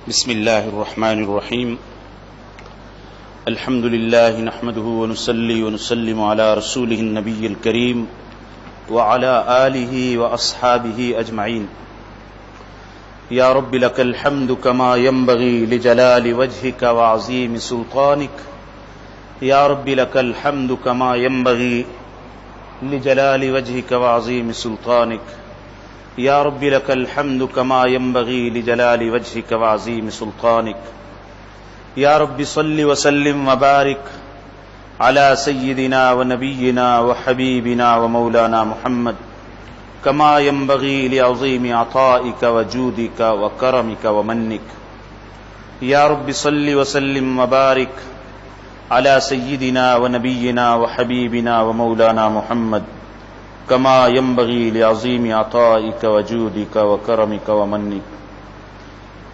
بسم الله الرحمن الرحيم. الحمد لله نحمده ونصلي ونسلم على رسوله النبي الكريم وعلى آله وأصحابه أجمعين. يا رب لك الحمد كما ينبغي لجلال وجهك وعظيم سلطانك. يا رب لك الحمد كما ينبغي لجلال وجهك وعظيم سلطانك. یا رب لک الحمد کما ینبغی لجلال وجهک وعظیم سلطانک. یا رب صل وسلم وبارک علی سیدنا ونبینا وحبیبنا ومولانا محمد کما ینبغی لعظیم عطائک وجودک وکرمک ومنک. یا رب صل وسلم وبارک علی سیدنا ونبینا وحبیبنا ومولانا محمد کما ینبغی لعظیم عطائک وجودک وکرمک ومنک.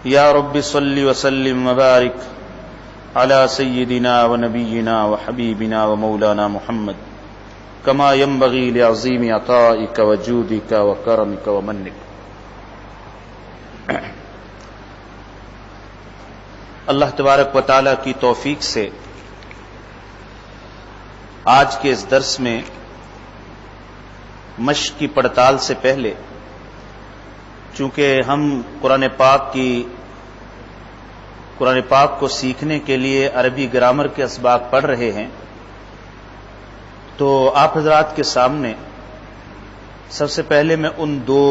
یا رب صل وسلم وبارک علی سیدنا ونبینا وحبیبنا ومولانا محمد کما ینبغی لعظیم عطائک وجودک وکرمک ومنک. اللہ تبارک و تعالی کی توفیق سے آج کے اس درس میں مشق کی پڑتال سے پہلے، چونکہ ہم قرآن پاک کو سیکھنے کے لیے عربی گرامر کے اسباق پڑھ رہے ہیں، تو آپ حضرات کے سامنے سب سے پہلے میں ان دو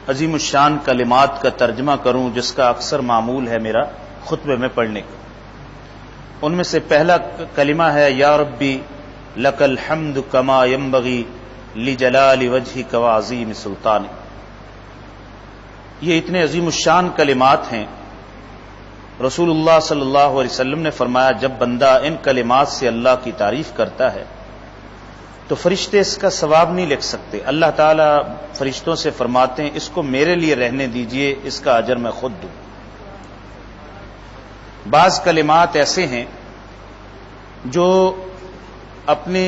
عظیم الشان کلمات کا ترجمہ کروں جس کا اکثر معمول ہے میرا خطبے میں پڑھنے کا. ان میں سے پہلا کلمہ ہے یا ربی لک الحمد کما ینبغی لجلال وجہک وعظیم سلطانک. یہ اتنے عظیم الشان کلمات ہیں. رسول اللہ صلی اللہ علیہ وسلم نے فرمایا جب بندہ ان کلمات سے اللہ کی تعریف کرتا ہے تو فرشتے اس کا ثواب نہیں لکھ سکتے. اللہ تعالیٰ فرشتوں سے فرماتے ہیں اس کو میرے لیے رہنے دیجئے، اس کا اجر میں خود دوں. بعض کلمات ایسے ہیں جو اپنے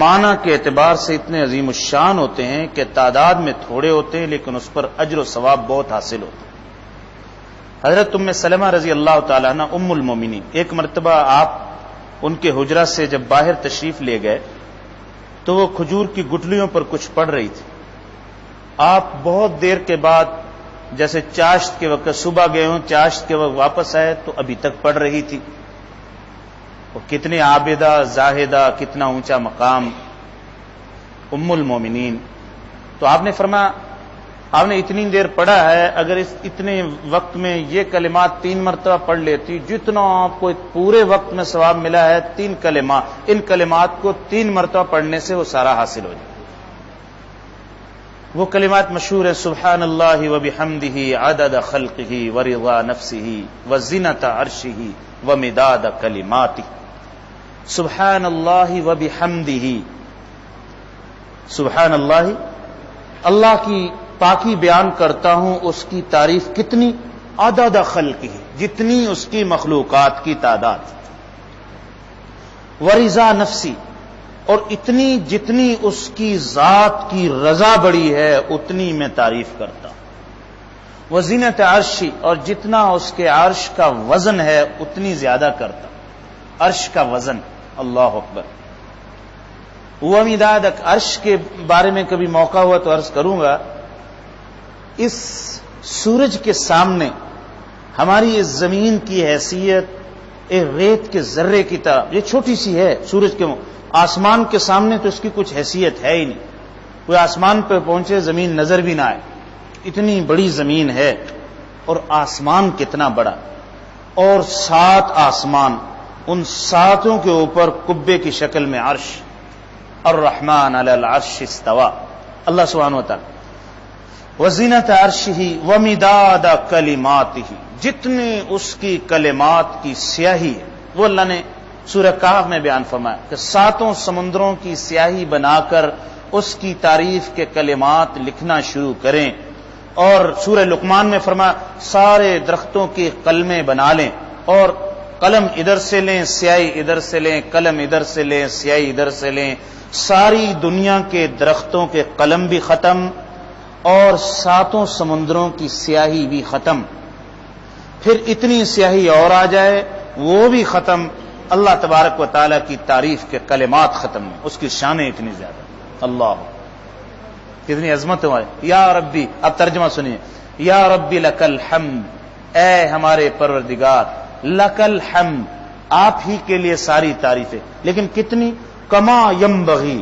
معنی کے اعتبار سے اتنے عظیم الشان ہوتے ہیں کہ تعداد میں تھوڑے ہوتے ہیں لیکن اس پر اجر و ثواب بہت حاصل ہوتے ہیں. حضرت ام سلمہ رضی اللہ تعالیٰ عنہ ام المومنین، ایک مرتبہ آپ ان کے حجرہ سے جب باہر تشریف لے گئے تو وہ کھجور کی گٹلیوں پر کچھ پڑھ رہی تھی. آپ بہت دیر کے بعد، جیسے چاشت کے وقت صبح گئے ہوں، چاشت کے وقت واپس آئے تو ابھی تک پڑھ رہی تھی. کتنے عابدہ زاہدہ، کتنا اونچا مقام، ام المومنین. تو آپ نے فرمایا آپ نے اتنی دیر پڑھا ہے، اگر اس اتنے وقت میں یہ کلمات 3 مرتبہ پڑھ لیتی، جتنا آپ کو پورے وقت میں ثواب ملا ہے 3 کلمات، ان کلمات کو 3 مرتبہ پڑھنے سے وہ سارا حاصل ہو جائے. وہ کلمات مشہور ہیں، سبحان اللہ وبحمدہ عدد خلقہ ورضا نفسہ وزنۃ عرشہ ومداد کلماتہ. سبحان اللہ وبحمدہ، سبحان اللہ، اللہ کی پاکی بیان کرتا ہوں، اس کی تعریف کتنی، عدد خلقہ، جتنی اس کی مخلوقات کی تعداد، ورضا نفسی، اور اتنی جتنی اس کی ذات کی رضا بڑی ہے اتنی میں تعریف کرتا ہوں. وزنۃ عرشی، اور جتنا اس کے عرش کا وزن ہے اتنی زیادہ کرتا ہوں. عرش کا وزن، اللہ اکبر. ومداد، عرش کے بارے میں کبھی موقع ہوا تو عرض کروں گا، اس سورج کے سامنے ہماری اس زمین کی حیثیت ایک ریت کے ذرے کی طرح، یہ چھوٹی سی ہے. سورج کے آسمان کے سامنے تو اس کی کچھ حیثیت ہے ہی نہیں. کوئی آسمان پہ پہنچے زمین نظر بھی نہ آئے، اتنی بڑی زمین ہے. اور آسمان کتنا بڑا، اور 7 آسمان، ان 7 کے اوپر قبے کی شکل میں عرش. الرحمن علی العرش استوى، اللہ سبحانہ وتعالی. وزنۃ عرشہ ومداد کلماتہ، جتنے اس کی کلمات کی سیاہی ہے، وہ اللہ نے سورہ کہف میں بیان فرمایا کہ 7 سمندروں کی سیاہی بنا کر اس کی تعریف کے کلمات لکھنا شروع کریں. اور سورہ لقمان میں فرمایا سارے درختوں کی قلمیں بنا لیں، اور قلم ادھر سے لیں، سیاہی ادھر سے لیں، قلم ادھر سے لیں، سیاہی ادھر سے لیں. ساری دنیا کے درختوں کے قلم بھی ختم اور 7 سمندروں کی سیاہی بھی ختم. پھر اتنی سیاہی اور آ جائے وہ بھی ختم، اللہ تبارک و تعالیٰ کی تعریف کے کلمات ختم نہیں، اس کی شانیں اتنی زیادہ. اللہ کتنی عظمت ہے. یا ربی، اب ترجمہ سنیے. یا ربی لک الحمد، اے ہمارے پروردگار، لک الحمد، آپ ہی کے لیے ساری تعریفیں، لیکن کتنی؟ کما ینبغی،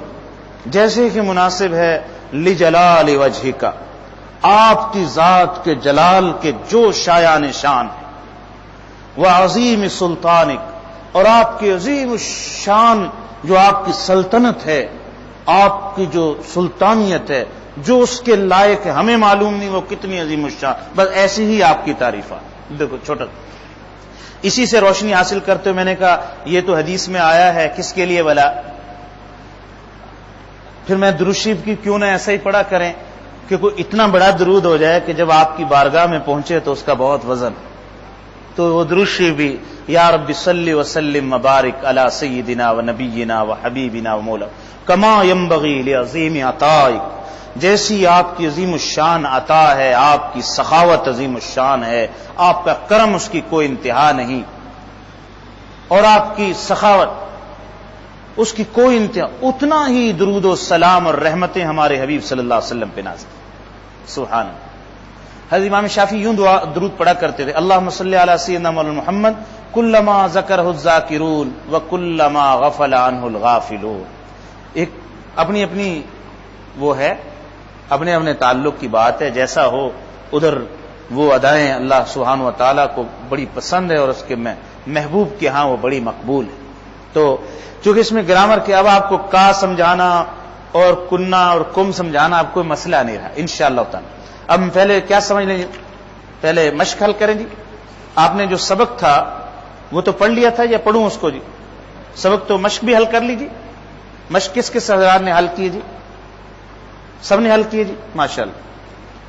جیسے کہ مناسب ہے، لجلال وجہک، آپ کی ذات کے جلال کے جو شایان شان ہے، وعظیم سلطانک، اور آپ کی عظیم شان جو آپ کی سلطنت ہے، آپ کی جو سلطانیت ہے، جو اس کے لائق ہے، ہمیں معلوم نہیں وہ کتنی عظیم الشان، بس ایسی ہی آپ کی تعریفات. دیکھو چھوٹا، اسی سے روشنی حاصل کرتے ہوئے میں نے کہا یہ تو حدیث میں آیا ہے، کس کے لیے بلا؟ پھر میں درود شریف کی کیوں نہ ایسا ہی پڑھا کریں کہ کوئی اتنا بڑا درود ہو جائے کہ جب آپ کی بارگاہ میں پہنچے تو اس کا بہت وزن. تو وہ درود شریف بھی، یا رب صلی وسلم مبارک علی سیدنا و نبینا و حبیبنا و مولا کما ینبغی لعظیم عطائک، جیسی آپ کی عظیم الشان عطا ہے، آپ کی سخاوت عظیم الشان ہے، آپ کا کرم اس کی کوئی انتہا نہیں، اور آپ کی سخاوت اس کی کوئی انتہا، اتنا ہی درود و سلام اور رحمتیں ہمارے حبیب صلی اللہ علیہ وسلم پہ نازل. سبحان اللہ. حضرت امام شافعی یوں درود پڑھا کرتے تھے، اللہم صلی علی سیدنا مولانا محمد کلما ذکرہ الذاکرون وکلما غفل عنہ الغافلون. ایک اپنی اپنی وہ ہے، اپنے اپنے تعلق کی بات ہے، جیسا ہو ادھر وہ ادائیں اللہ سبحانہ و تعالیٰ کو بڑی پسند ہے اور اس کے محبوب کے ہاں وہ بڑی مقبول ہے. تو چونکہ اس میں گرامر کے اب آپ کو کا سمجھانا اور کننا اور کم سمجھانا اب کوئی مسئلہ نہیں رہا انشاءاللہ تعالی. اب پہلے کیا سمجھ لیں، پہلے مشق حل کریں جی. آپ نے جو سبق تھا وہ تو پڑھ لیا تھا یا پڑھوں اس کو جی؟ سبق تو مشق بھی حل کر لیجیے. مشق کس کس حضرات نے حل کی جی؟ سب نے حل کیے جی، ماشاءاللہ.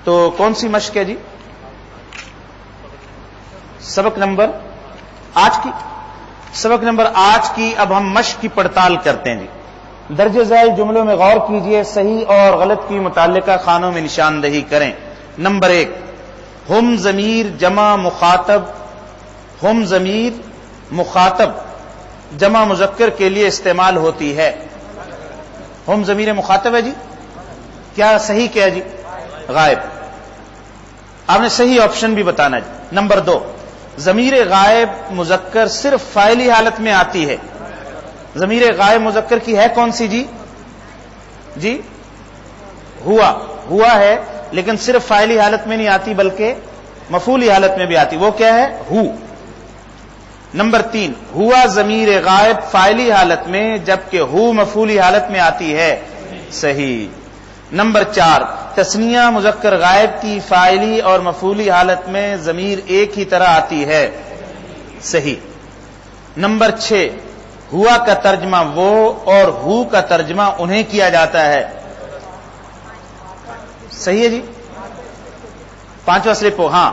تو کون سی مشق ہے جی؟ سبق نمبر آج کی، سبق نمبر آج کی. اب ہم مشق کی پڑتال کرتے ہیں جی. درج ذیل جملوں میں غور کیجئے، صحیح اور غلط کی متعلقہ خانوں میں نشاندہی کریں. نمبر 1، ہم ضمیر جمع مخاطب، ہم ضمیر مخاطب جمع مذکر کے لیے استعمال ہوتی ہے. ہم ضمیر مخاطب ہے جی، کیا صحیح کیا جی؟ غائب. آپ نے صحیح آپشن بھی بتانا جی. نمبر 2، ضمیر غائب مذکر صرف فاعلی حالت میں آتی ہے. ضمیر غائب مذکر کی ہے کون سی جی؟ جی ہوا، ہوا ہے، لیکن صرف فاعلی حالت میں نہیں آتی بلکہ مفعولی حالت میں بھی آتی. وہ کیا ہے؟ ہو. نمبر 3، ہوا ضمیر غائب فاعلی حالت میں جبکہ ہو مفعولی حالت میں آتی ہے. صحیح. نمبر 4، تثنیہ مذکر غائب کی فاعلی اور مفعولی حالت میں ضمیر ایک ہی طرح آتی ہے. صحیح. نمبر 6، ہوا کا ترجمہ وہ اور ہو کا ترجمہ انہیں کیا جاتا ہے. صحیح ہے جی. 5واں سلپ ہو. ہاں،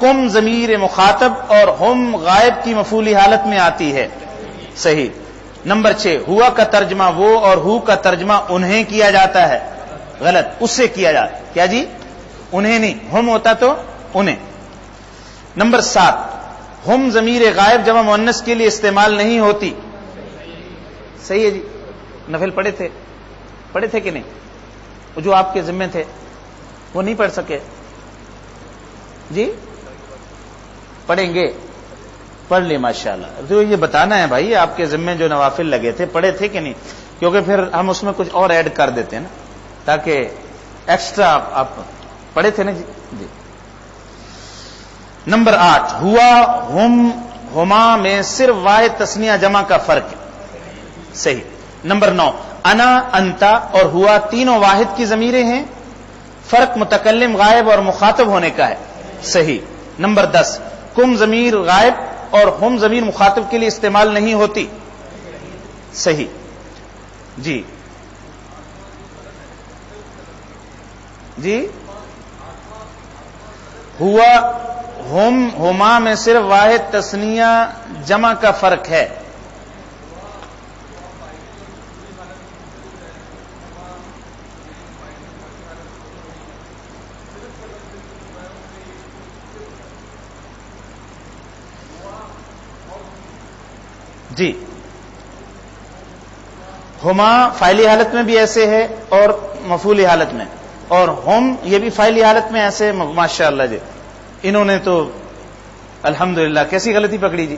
کم ضمیر مخاطب اور ہم غائب کی مفعولی حالت میں آتی ہے. صحیح. نمبر 6، ہوا کا ترجمہ وہ اور ہو کا ترجمہ انہیں کیا جاتا ہے. غلط، اس سے کیا جاتا. کیا جی؟ انہیں نہیں، ہم ہوتا تو انہیں. نمبر 7، ہم ضمیر غائب جمع مؤنث کے لیے استعمال نہیں ہوتی. صحیح ہے جی. نفل پڑھے تھے کہ نہیں؟ وہ جو آپ کے ذمے تھے وہ نہیں پڑھ سکے جی؟ پڑھیں گے؟ پڑھ لیں ماشاءاللہ. تو یہ بتانا ہے بھائی آپ کے ذمے جو نوافل لگے تھے پڑھے تھے کہ نہیں، کیونکہ پھر ہم اس میں کچھ اور ایڈ کر دیتے ہیں نا، تاکہ ایکسٹرا آپ پڑھے تھے نا جی. نمبر 8، ہوا ہم ہما میں صرف واحد تثنیہ جمع کا فرق ہے. صحیح. نمبر 9، انا انتا اور ہوا تینوں واحد کی ضمیریں ہیں، فرق متکلم غائب اور مخاطب ہونے کا ہے. صحیح. نمبر 10، کم ضمیر غائب اور ہم ضمیر مخاطب کے لیے استعمال نہیں ہوتی. صحیح جی. جی ہوا ہم ہما میں صرف واحد تثنیہ جمع کا فرق ہے. جی ہما فائلی حالت میں بھی ایسے ہے اور مفعولی حالت میں، اور ہم یہ بھی فائلی حالت میں ایسے. ماشاء اللہ جی، انہوں نے تو الحمدللہ کیسی غلطی پکڑی جی.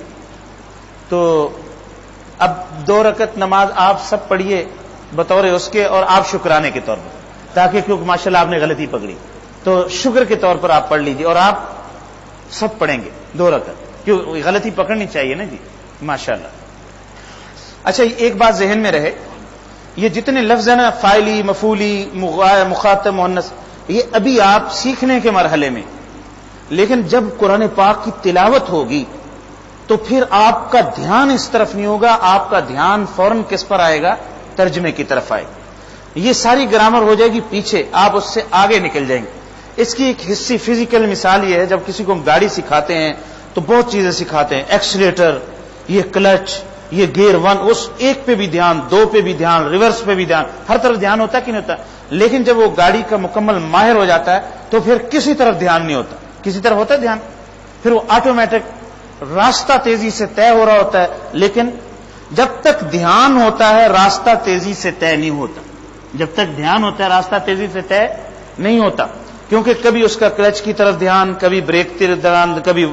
تو اب 2 رکعت نماز آپ سب پڑھیے بطور اس کے، اور آپ شکرانے کے طور پر، تاکہ کیونکہ ماشاءاللہ آپ نے غلطی پکڑی تو شکر کے طور پر آپ پڑھ لیجیے، اور آپ سب پڑھیں گے 2 رکعت، کیوں غلطی پکڑنی چاہیے نا جی. ماشاءاللہ. اچھا ایک بات ذہن میں رہے، یہ جتنے لفظ ہیں نا، فاعلی، مفعولی، مخاطب، مؤنث، یہ ابھی آپ سیکھنے کے مرحلے میں، لیکن جب قرآن پاک کی تلاوت ہوگی تو پھر آپ کا دھیان اس طرف نہیں ہوگا، آپ کا دھیان فوراً کس پر آئے گا؟ ترجمے کی طرف آئے گا. یہ ساری گرامر ہو جائے گی پیچھے، آپ اس سے آگے نکل جائیں گے. اس کی ایک حصی فزیکل مثال یہ ہے، جب کسی کو ہم گاڑی سکھاتے ہیں تو بہت چیزیں سکھاتے ہیں، ایکسیلیٹر، یہ کلچ، یہ گیئر 1، اس ایک پہ بھی دھیان، 2 پہ بھی دھیان، ریورس پہ بھی دھیان، ہر طرف دھیان ہوتا ہے کہ نہیں ہوتا؟ لیکن جب وہ گاڑی کا مکمل ماہر ہو جاتا ہے تو پھر کسی طرف دھیان نہیں ہوتا. کسی طرف ہوتا ہے دھیان، پھر وہ آٹومیٹک راستہ تیزی سے طے ہو رہا ہوتا ہے. لیکن جب تک دھیان ہوتا ہے راستہ تیزی سے طے نہیں ہوتا. جب تک دھیان ہوتا ہے راستہ تیزی سے طے نہیں ہوتا، کیونکہ کبھی اس کا کلچ کی طرف دھیان، کبھی بریک کی طرف دھیان، کبھی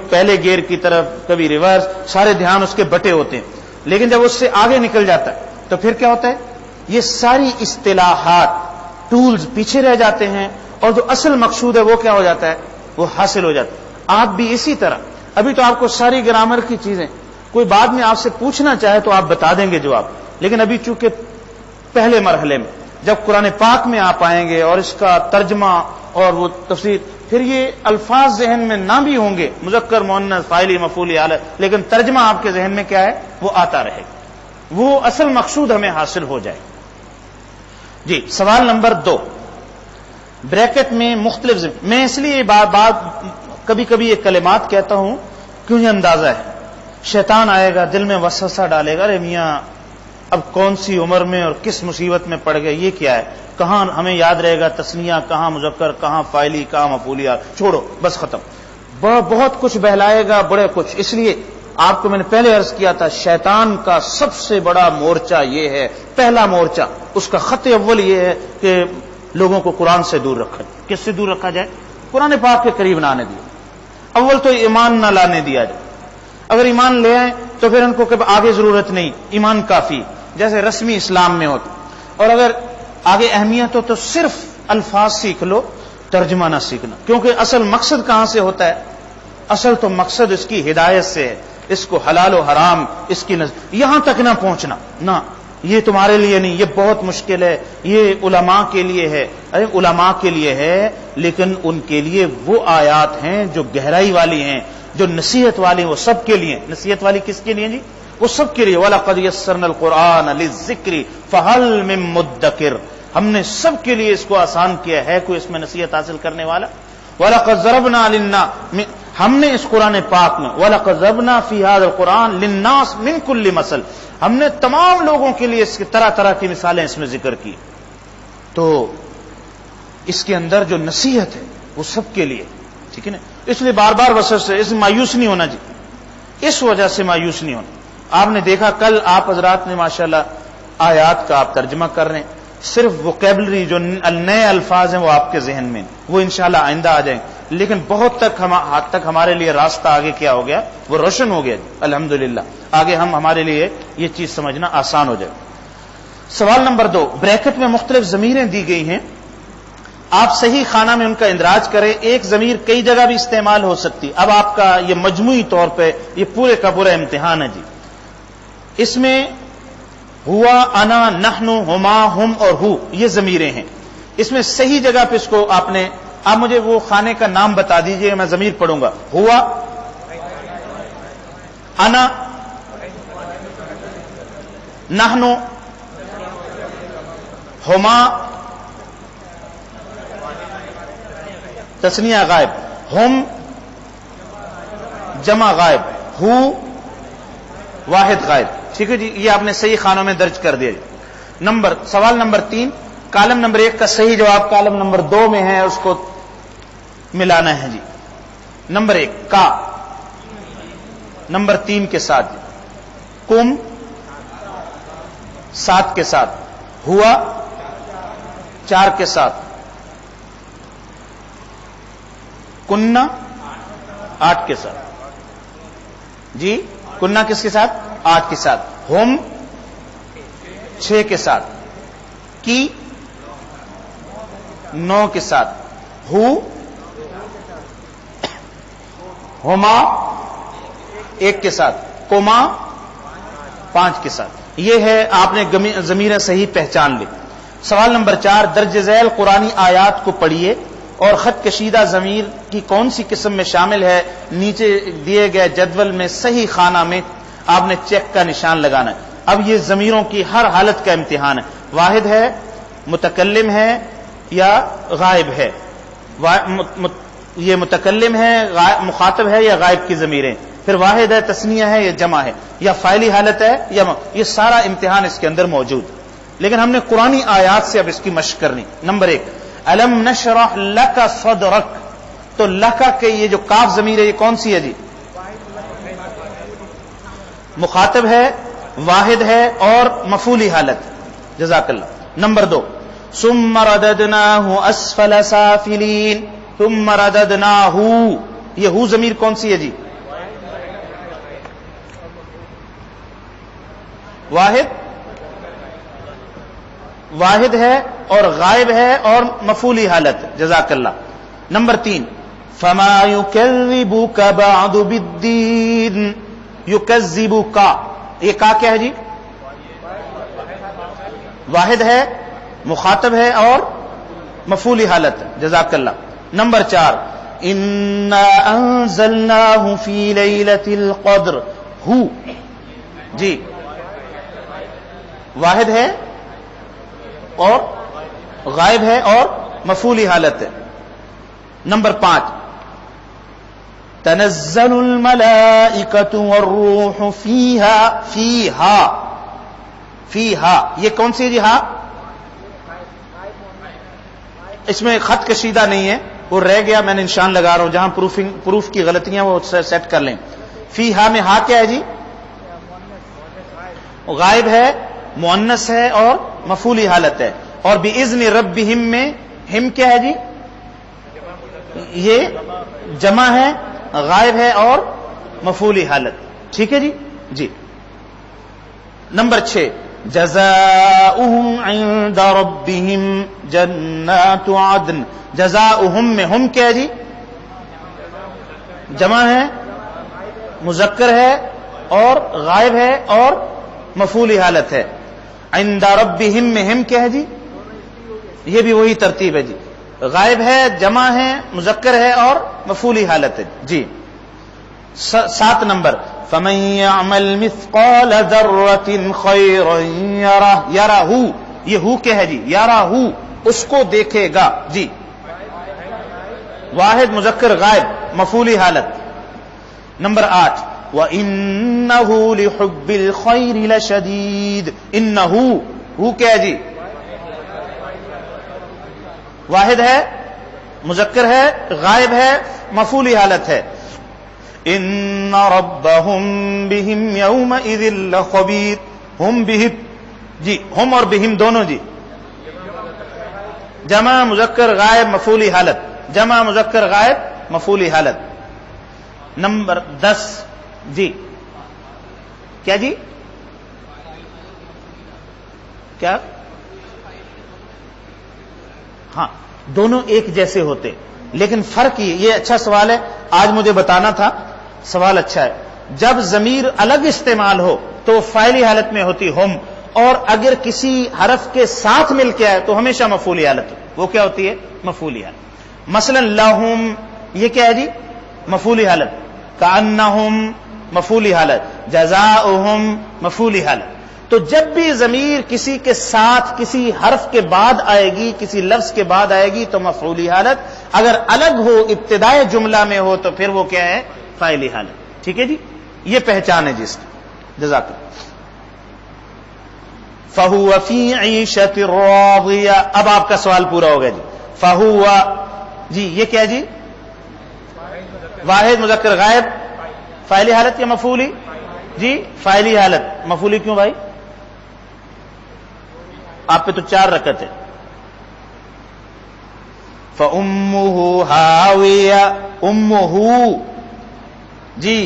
پہلے گیئر کی طرف، کبھی ریورس، سارے دھیان اس کے بٹے ہوتے ہیں. لیکن جب اس سے آگے نکل جاتا ہے تو پھر کیا ہوتا ہے؟ یہ ساری اصطلاحات، ٹولز پیچھے رہ جاتے ہیں، اور جو اصل مقصود ہے وہ کیا ہو جاتا ہے؟ وہ حاصل ہو جاتا ہے. آپ بھی اسی طرح، ابھی تو آپ کو ساری گرامر کی چیزیں، کوئی بعد میں آپ سے پوچھنا چاہے تو آپ بتا دیں گے جواب، لیکن ابھی چونکہ پہلے مرحلے میں، جب قرآن پاک میں آپ آئیں گے اور اس کا ترجمہ اور وہ تفسیر، پھر یہ الفاظ ذہن میں نہ بھی ہوں گے، مذکر، مؤنث، فاعلی، مفعولی، حالت، لیکن ترجمہ آپ کے ذہن میں کیا ہے؟ وہ آتا رہے گا، وہ اصل مقصود ہمیں حاصل ہو جائے. جی سوال نمبر 2، بریکٹ میں مختلف میں اس لیے بات کبھی کبھی یہ کلمات کہتا ہوں کیوں یہ اندازہ ہے، شیطان آئے گا دل میں وسوسہ ڈالے گا، ارے میاں اب کون سی عمر میں اور کس مصیبت میں پڑ گئے، یہ کیا ہے، کہاں ہمیں یاد رہے گا تثنیہ، کہاں مذکر، کہاں فاعلی، کہاں مفعولی، چھوڑو بس ختم. بہت کچھ بہلائے گا، بڑے کچھ. اس لیے آپ کو میں نے پہلے عرض کیا تھا، شیطان کا سب سے بڑا مورچہ یہ ہے، پہلا مورچہ، اس کا خط اول یہ ہے کہ لوگوں کو قرآن سے دور رکھا جائے. کس سے دور رکھا جائے؟ قرآن پاک کے قریب نہ آنے دیا. اول تو ایمان نہ لانے دیا جائے. اگر ایمان لے آئیں تو پھر ان کو کبھی آگے ضرورت نہیں، ایمان کافی، جیسے رسمی اسلام میں ہوتا. اور اگر آگے اہمیت ہو تو صرف الفاظ سیکھ لو، ترجمہ نہ سیکھنا، کیونکہ اصل مقصد کہاں سے ہوتا ہے؟ اصل تو مقصد اس کی ہدایت سے ہے، اس کو حلال و حرام، اس کی یہاں تک نہ پہنچنا، نہ یہ تمہارے لیے نہیں، یہ بہت مشکل ہے، یہ علماء کے لیے ہے. ارے علماء کے لیے ہے، لیکن ان کے لیے وہ آیات ہیں جو گہرائی والی ہیں، جو نصیحت والی، وہ سب کے لیے. نصیحت والی کس کے لیے جی؟ وہ سب کے لیے. وَلَقَدْ يَسَّرْنَا الْقُرْآنَ لِلذِّكْرِ فَهَلْ مِن مُدَّكِرٍ، ہم نے سب کے لیے اس کو آسان کیا ہے، کوئی اس میں نصیحت حاصل کرنے والا؟ وَلَقَدْ ضَرَبْنَا لِلنَّاسِ، ہم نے اس قرآن پاک میں، وَلَقَدْ ضَرَبْنَا فِي هَذَا الْقُرْآنِ لِلنَّاسِ مِن كُلِّ مَثَلٍ، ہم نے تمام لوگوں کے لیے اس کی طرح طرح کی مثالیں اس میں ذکر کی. تو اس کے اندر جو نصیحت ہے وہ سب کے لیے، ٹھیک ہے نا. اس لیے بار بار وسوسہ سے اس مایوس نہیں ہونا جی، اس وجہ سے مایوس نہیں ہونا. آپ نے دیکھا کل آپ حضرات نے ماشاءاللہ آیات کا آپ ترجمہ کر رہے ہیں، صرف ووکیبلری جو نئے الفاظ ہیں وہ آپ کے ذہن میں، وہ انشاءاللہ آئندہ آ جائیں. لیکن بہت حد تک ہمارے لیے راستہ آگے کیا ہو گیا؟ وہ روشن ہو گیا الحمدللہ. آگے ہمارے لیے یہ چیز سمجھنا آسان ہو جائے. سوال نمبر 2، بریکٹ میں مختلف ضمیریں دی گئی ہیں، آپ صحیح خانہ میں ان کا اندراج کریں. ایک ضمیر کئی جگہ بھی استعمال ہو سکتی. اب آپ کا یہ مجموعی طور پہ یہ پورے کا پورا امتحان ہے جی. اس میں ہوا، انا، نحنو، ہما، ہم اور ہو، یہ ضمیریں ہیں. اس میں صحیح جگہ پہ اس کو آپ مجھے وہ خانے کا نام بتا دیجئے، میں ضمیر پڑھوں گا. ہوا، انا، نحنو، ہما، تثنیہ غائب، ہم جمع غائب، ہو واحد غائب. ٹھیک ہے جی، یہ آپ نے صحیح خانوں میں درج کر دیا. سوال نمبر 3، کالم نمبر 1 کا صحیح جواب کالم نمبر 2 میں ہے، اس کو ملانا ہے جی. نمبر 1 کا نمبر 3 کے ساتھ جی. کم 7 کے ساتھ، ہوا 4 کے ساتھ، کننا 8 کے ساتھ. جی کننا کس کے ساتھ؟ 8 کے ساتھ. ہم 6 کے ساتھ، کی 9 کے ساتھ، ہما 1 کے ساتھ، کما 5 کے ساتھ. یہ ہے آپ نے ضمیر صحیح پہچان لی. سوال نمبر 4، درج ذیل قرآنی آیات کو پڑھیے اور خط کشیدہ ضمیر کی کون سی قسم میں شامل ہے؟ نیچے دیے گئے جدول میں صحیح خانہ میں آپ نے چیک کا نشان لگانا ہے. اب یہ ضمیروں کی ہر حالت کا امتحان ہے. واحد ہے، متکلم ہے یا غائب ہے؟ یہ متکلم ہے، مخاطب ہے یا غائب کی ضمیریں؟ پھر واحد ہے، تثنیہ ہے یا جمع ہے، یا فاعلی حالت ہے یا یہ سارا امتحان اس کے اندر موجود. لیکن ہم نے قرآنی آیات سے اب اس کی مشق کرنی. نمبر 1، الم نشرح لک صدرک. تو لک کے یہ جو کاف ضمیر ہے یہ کون سی ہے جی؟ مخاطب ہے، واحد ہے اور مفعولی حالت. جزاک اللہ. نمبر 2، ثم رددناہ اسفل سافلین. ثم رددناہ، یہ ہو ضمیر کون سی ہے جی؟ واحد ہے اور غائب ہے اور مفعولی حالت. جزاک اللہ. نمبر 3، فما یکذبک بعد بالدین. یکذبک، یہ کا کیا ہے جی؟ واحد ہے، مخاطب ہے اور مفعولی حالت. جزاک اللہ. نمبر 4، انا انزلناہ فی لیلۃ القدر. ہو جی واحد ہے اور غائب ہے اور مفعولی حالت ہے. نمبر 5، تنزل الملائکۃ والروح فیہا. فیہا یہ کون سی ہے جی؟ ہاں اس میں خط کشیدہ نہیں ہے، وہ رہ گیا، میں نے نشان لگا رہا ہوں. جہاں پروف کی غلطیاں وہ سیٹ کر لیں. فیہا میں ہاں کیا ہے جی؟ غائب ہے، مؤنث ہے اور مفعولی حالت ہے. اور بِإِذْنِ رَبِّهِمْ میں ہم کیا ہے جی؟ یہ جمع ہے، غائب ہے اور مفعولی حالت. ٹھیک ہے جی؟ جی. نمبر 6، جزاؤہم عند ربہم جنات عدن. جزاؤہم میں ہم کیا ہے جی؟ جمع ہے، مذکر ہے اور غائب ہے اور مفعولی حالت ہے. عند ربہم میں ہم کیا ہے جی؟ یہ بھی وہی ترتیب ہے جی. غائب ہے، جمع ہے، مذکر ہے اور مفعولی حالت ہے. جی. 7 نمبر، فمن يعمل مثقال ذرة خيرا يره. یرہ، یہ ہو کیا ہے جی؟ یرہ، اس کو دیکھے گا. جی واحد، مذکر، غائب، مفعولی حالت. نمبر 8، وَإِنَّهُ لِحُبِّ الْخَيْرِ لَشَدِيدٌ. انہو، ہو کیا ہے جی؟ واحد ہے، مذکر ہے، غائب ہے، مفعولی حالت ہے. ان ربهم بهم يومئذ لخبير. ہم بہم، جی ہم اور بہم دونوں جی جمع مذکر غائب مفعولی حالت. جمع مذکر غائب مفعولی حالت. نمبر 10 جی کیا جی؟ کیا؟ ہاں دونوں ایک جیسے ہوتے، لیکن فرق یہ اچھا سوال ہے، آج مجھے بتانا تھا. سوال اچھا ہے. جب ضمیر الگ استعمال ہو تو فاعلی حالت میں ہوتی ہم، اور اگر کسی حرف کے ساتھ مل کے آئے تو ہمیشہ مفعولی حالت. وہ کیا ہوتی ہے؟ مفعولی حالت. مثلا لہم، یہ کیا ہے جی؟ مفعولی حالت. کأنہم، مفعولی حالت. جزاؤہم، مفعولی حالت. تو جب بھی ضمیر کسی کے ساتھ کسی حرف کے بعد آئے گی، کسی لفظ کے بعد آئے گی تو مفعولی حالت. اگر الگ ہو، ابتدائے جملہ میں ہو تو پھر وہ کیا ہے؟ فاعلی حالت. ٹھیک ہے جی؟ یہ پہچان ہے جس کی. جزاک اللہ. فَهُوَ فِي عِيشَةٍ رَاضِيَةٍ. اب آپ کا سوال پورا ہو گیا جی. فَهُوَ، جی یہ کیا جی؟ واحد، مذکر، غائب، فاعلی حالت یا مفعولی؟ جی فاعلی حالت مفعولی کیوں بھائی؟ آپ پہ تو 4 رکعت ہے. فَأُمُّهُ هَاوِيَةٌ أُمُّهُ جی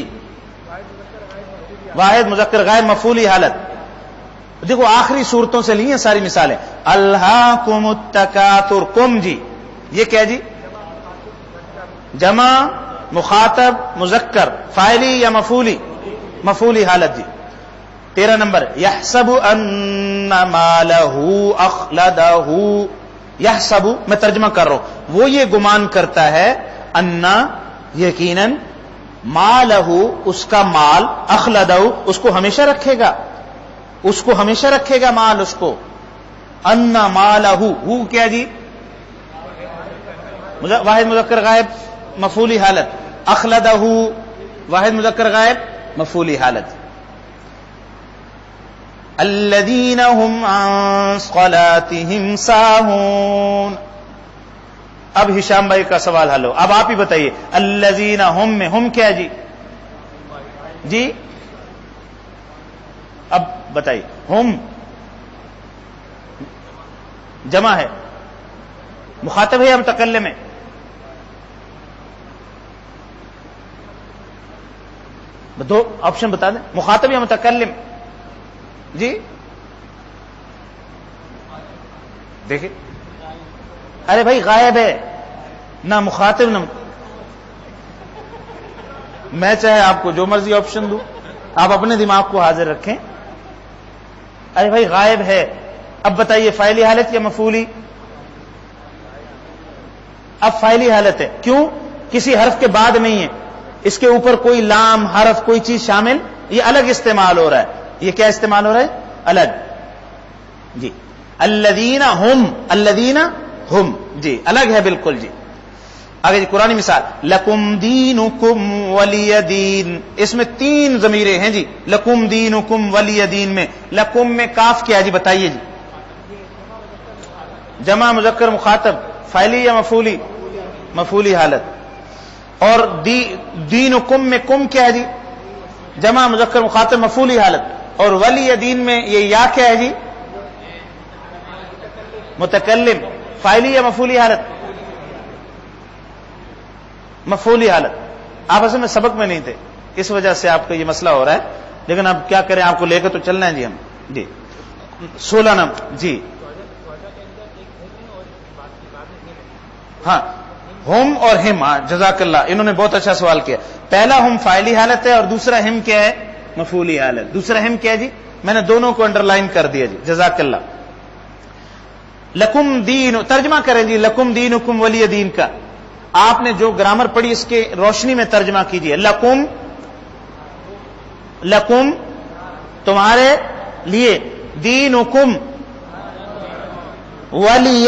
واحد مذکر غائب مفعولی حالت. دیکھو آخری صورتوں سے لی ہیں ساری مثالیں. الہاکم التکاثر کم جی یہ کیا جی؟ جمع مخاطب مذکر فاعلی یا مفعولی؟ مفعولی حالت جی. 13 نمبر یحسب ان مالہ اخلدہ. یحسب میں ترجمہ کر رہا ہوں وہ یہ گمان کرتا ہے انا یقیناً مالہ اس کا مال اخلدہ اس کو ہمیشہ رکھے گا. اس کو ہمیشہ رکھے گا مال اس کو. ان مالہ ہو کیا جی؟ واحد مذکر غائب مفعولی حالت. اخلدہ واحد مذکر غائب مفعولی حالت. الذین هم عن صلاتهم ساہون. اب ہشام بھائی کا سوال حل ہو. اب آپ ہی بتائیے الذین هم میں ہم کیا جی؟ جی اب بتائیے ہم جمع ہے مخاطب ہے یا متکلم ہے؟ دو آپشن بتا دیں مخاطب یا متکلم. جی دیکھیں ارے بھائی غائب ہے نہ مخاطب نہ میں چاہے آپ کو جو مرضی آپشن دوں آپ اپنے دماغ کو حاضر رکھیں. ارے بھائی غائب ہے. اب بتائیے فاعلی حالت یا مفعولی؟ اب فاعلی حالت ہے. کیوں؟ کسی حرف کے بعد نہیں ہے اس کے اوپر کوئی لام حرف کوئی چیز شامل یہ الگ استعمال ہو رہا ہے. یہ کیا استعمال ہو رہا ہے؟ الگ. جی الذین ہم الذین ہم جی الگ ہے بالکل. جی آگے جی قرآنی مثال لکم دینکم ولی دین. اس میں 3 ضمیریں ہیں جی. لکم دینکم ولی دین میں لکم میں کاف کیا جی بتائیے جی؟ جمع مذکر مخاطب فاعلی یا مفعولی؟ مفعولی حالت. اور دینکم میں کم کیا ہے جی؟ جمع مذکر مخاطب مفعولی حالت. اور ولی دین میں یہ یا کیا ہے جی؟ متکلم فاعلی یا مفعولی حالت؟ مفعولی حالت. آپ اصل میں سبق میں نہیں تھے اس وجہ سے آپ کا یہ مسئلہ ہو رہا ہے لیکن اب کیا کریں آپ کو لے کے تو چلنا ہے جی ہم. جی 16 نمبر جی ہاں ہم اور ہم. ہاں جزاک اللہ انہوں نے بہت اچھا سوال کیا. پہلا ہم فاعلی حالت ہے اور دوسرا ہم کیا ہے؟ مفعولی حالت. دوسرا ہم کیا ہے جی؟ میں نے دونوں کو انڈر لائن کر دیا جی جزاک اللہ. لکم دین ترجمہ کریں جی لکم دینکم ولی دین کا. آپ نے جو گرامر پڑھی اس کے روشنی میں ترجمہ کیجئے. لکم لکم تمہارے لیے دینکم ولی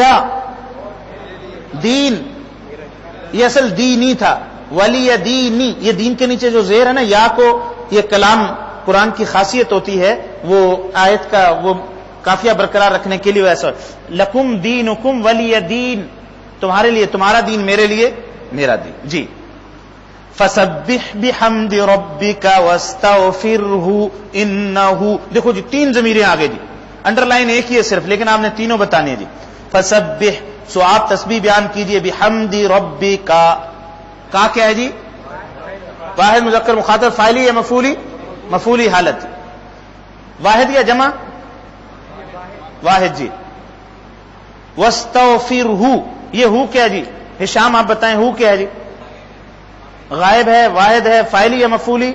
دین یہ اصل دینی تھا. ولی دینی یہ دین کے نیچے جو زیر ہے نا یا کو یہ کلام قرآن کی خاصیت ہوتی ہے وہ آیت کا وہ قافیہ برقرار رکھنے کے لیے ویسا. لکم دینکم ولی دین تمہارے لیے تمہارا دین میرے لیے میرا دین. جی فسبح بحمد ربک واستغفرہ انہ. دیکھو جی 3 ضمیریں آگے جی انڈر لائن ایک ہی ہے صرف لیکن آپ نے تینوں بتانے جی. فسبح سو آپ تسبیح بیان کیجئے بحمد ربک کا کیا ہے جی؟ واحد مذکر مخاطب فاعلی یا مفعولی؟ مفعولی حالت. واحد یا جمع؟ واحد جی. واستغفرہ یہ ہو کیا جی؟ ہشام آپ بتائیں ہو کیا ہے جی؟ غائب ہے واحد ہے فاعلی یا مفعولی؟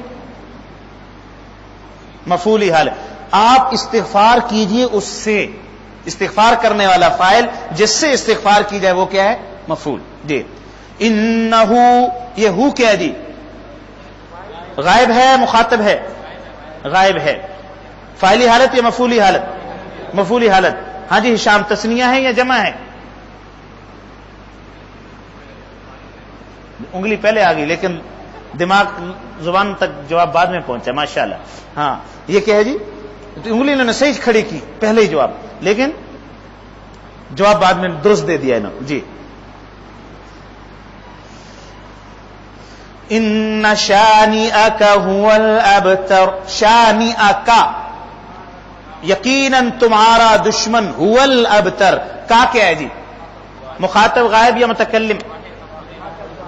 مفعولی حالت. آپ استغفار کیجئے اس سے. استغفار کرنے والا فاعل جس سے استغفار کی جائے وہ کیا ہے؟ مفعول. جی انہو یہ ہو کیا ہے جی؟ غائب ہے مخاطب ہے؟ غائب ہے. فاعلی حالت یا مفعولی حالت؟ مفعولی حالت. ہاں جی ہشام تثنیہ ہے یا جمع ہے؟ انگلی پہلے آ گئی لیکن دماغ زبان تک جواب بعد میں پہنچا ماشاءاللہ. ہاں یہ کیا ہے جی؟ انگلی انہوں نے صحیح کھڑی کی پہلے ہی جواب لیکن جواب بعد میں درست دے دیا انہوں. جی ان شانئک هو الابتر، شانئک یقیناً تمہارا دشمن، هو الابتر، کا کیا ہے جی؟ مخاطب غائب یا متکلم؟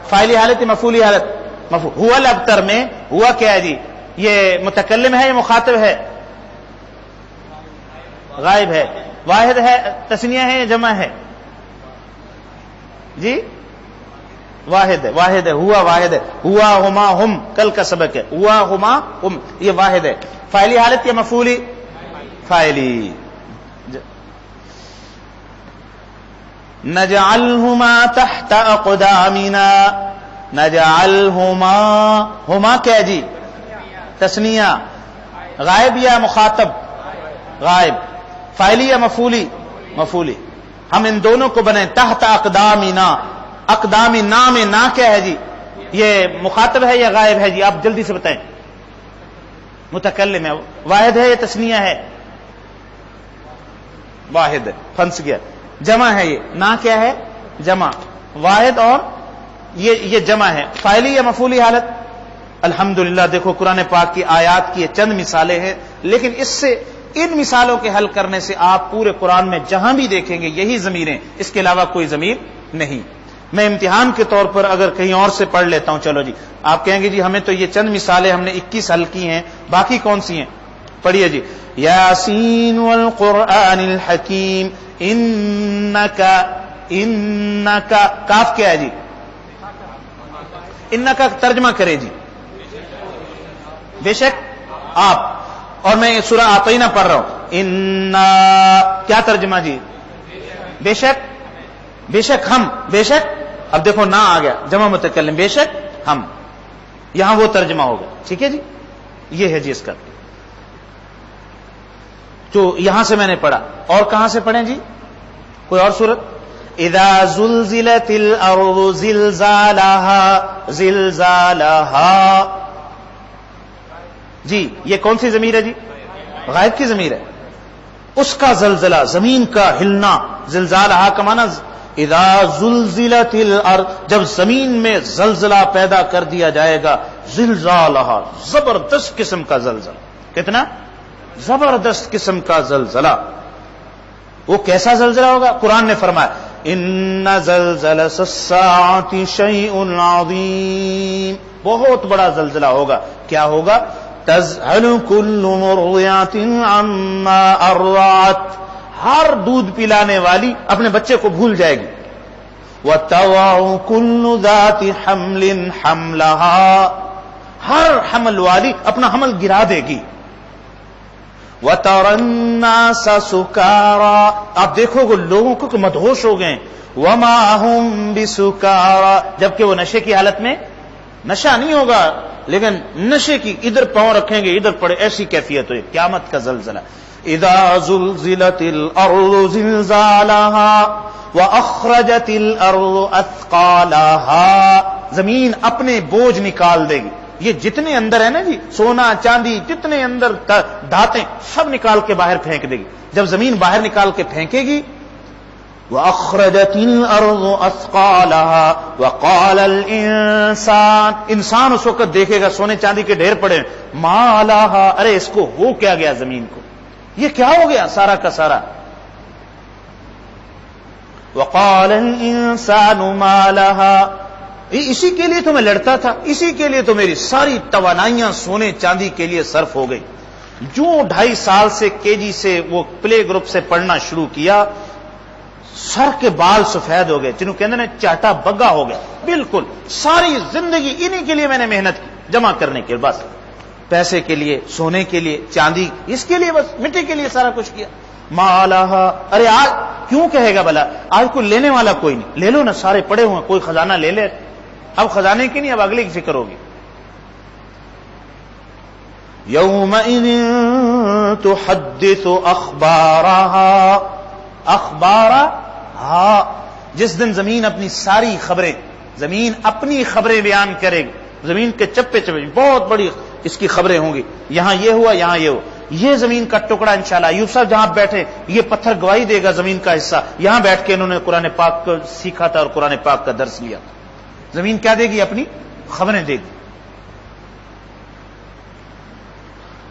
فاعلی حالت یا مفعولی حالت؟ هو الابتر میں ہوا کیا ہے جی؟ یہ متکلم ہے یا مخاطب ہے؟ غائب ہے، واحد ہے، تثنیہ ہے یا جمع ہے جی؟ واحد ہے، واحد ہے، ہوا واحد ہے، ہوا ہما ہم، کل کا سبق ہے، ہوا ہما ہم، یہ واحد ہے۔ فاعلی حالت یا مفعولی؟ فاعلی۔ نجعلہما تحت اقدامنا، نجعلہما، ہما کیا جی؟ تثنیہ، غائب یا مخاطب؟ غائب، فاعلی یا مفعولی؟ مفعولی۔ ہم ان دونوں کو بنائیں تحت اقدامنا، اقدام نا میں نا کیا ہے جی؟ یہ مخاطب ہے یا غائب ہے جی؟ آپ جلدی سے بتائیں۔ متکلم ہے، واحد ہے یا تثنیہ ہے؟ واحد ہے، پھنس گیا۔ جمع ہے، یہ نا کیا ہے؟ جمع، واحد اور یہ جمع ہے، فاعلی یا مفعولی حالت؟ الحمدللہ دیکھو قرآن پاک کی آیات کی یہ چند مثالیں ہیں، لیکن اس سے ان مثالوں کے حل کرنے سے آپ پورے قرآن میں جہاں بھی دیکھیں گے یہی ضمیریں، اس کے علاوہ کوئی ضمیر نہیں۔ میں امتحان کے طور پر اگر کہیں اور سے پڑھ لیتا ہوں، چلو جی آپ کہیں گے جی ہمیں تو یہ چند مثالیں ہم نے 21 حل کی ہیں، باقی کون سی ہیں؟ پڑھیے جی، یاسین والقرآن الحکیم، انکا، انکا، کاف کیا ہے جی؟ انکا ترجمہ کرے جی، بے شک آپ، اور میں سورہ آتینہ پڑھ رہا ہوں، انا، کیا ترجمہ جی؟ بے شک، بے شک ہم، بے شک، اب دیکھو نہ آ گیا جمع متکلم، بے شک ہم، یہاں وہ ترجمہ ہوگا، ٹھیک ہے جی؟ یہ ہے جی اس کا جو یہاں سے میں نے پڑھا۔ اور کہاں سے پڑھیں جی؟ کوئی اور صورت؟ اذا زلزلت الارض زلزالها، زلزالها جی، یہ کون سی ضمیر ہے جی؟ غائب کی ضمیر ہے۔ اس کا زلزلہ، زمین کا ہلنا، زلزالها کا معنی اذا زلزلت الارض، جب زمین میں زلزلہ پیدا کر دیا جائے گا، زلزالها، زبردست قسم کا زلزلہ، کتنا زبردست قسم کا زلزلہ۔ وہ کیسا زلزلہ ہوگا؟ قرآن نے فرمایا ان زلزلۃ الساعۃ شیء عظیم، بہت بڑا زلزلہ ہوگا۔ کیا ہوگا؟ تذہل کل مرضعۃ عما ارضعت، ہر دودھ پلانے والی اپنے بچے کو بھول جائے گی۔ وتضع كل ذات حمل حملها، ہر حمل والی اپنا حمل گرا دے گی۔ وترى الناس سکارى، آپ دیکھو گے لوگوں کو کہ مدہوش ہو گئے، وما هم بسکارى، جبکہ وہ نشے کی حالت میں، نشہ نہیں ہوگا لیکن نشے کی، ادھر پاؤں رکھیں گے ادھر پڑے، ایسی کیفیت ہوئی قیامت کا زلزلہ۔ اذا زلزلت الارض زلزالها واخرجت الارض اثقالها، زمین اپنے بوجھ نکال دے گی، یہ جتنے اندر ہے نا جی، سونا چاندی جتنے اندر دھاتیں سب نکال کے باہر پھینک دے گی۔ جب زمین باہر نکال کے پھینکے گی، وَأَخْرَجَتِ الْأَرْضُ أَثْقَالَهَا وَقَالَ الْإِنسَانُ، انسان اس وقت دیکھے گا سونے چاندی کے ڈھیر پڑے، مَا لَهَا، ارے اس کو ہو کیا گیا، زمین کو یہ کیا ہو گیا سارا کا سارا۔ وَقَالَ الْإِنسَانُ مَا لَهَا، اسی کے لیے تو میں لڑتا تھا، اسی کے لیے تو میری ساری توانائیاں سونے چاندی کے لیے صرف ہو گئی۔ جو 2.5 سال سے کے جی سے وہ پلے گروپ سے پڑھنا شروع کیا، سر کے بال سفید ہو گئے، جنہوں کہتے ہیں چاٹا بگا ہو گیا، بالکل ساری زندگی انہی کے لیے میں نے محنت کی، جمع کرنے کے، بس پیسے کے لیے، سونے کے لیے، چاندی، اس کے لیے، بس مٹی کے لیے سارا کچھ کیا۔ مالہا، ارے آج کیوں کہے گا بھلا، آج کوئی لینے والا کوئی نہیں، لے لو نا، سارے پڑے ہوئے، کوئی خزانہ لے لے، اب خزانے کی نہیں، اب اگلے کی فکر ہوگی۔ یومئذ تحدث اخبارها، اخبارها، جس دن زمین اپنی ساری خبریں، زمین اپنی خبریں بیان کرے گی، زمین کے چپے چپے بہت بڑی اس کی خبریں ہوں گی، یہاں یہ ہوا، یہاں یہ ہوا، یہ زمین کا ٹکڑا انشاءاللہ ایوب صاحب جہاں بیٹھے، یہ پتھر گواہی دے گا زمین کا حصہ، یہاں بیٹھ کے انہوں نے قرآن پاک کو سیکھا تھا اور قرآن پاک کا درس لیا۔ زمین کیا دے گی؟ اپنی خبریں دے گی۔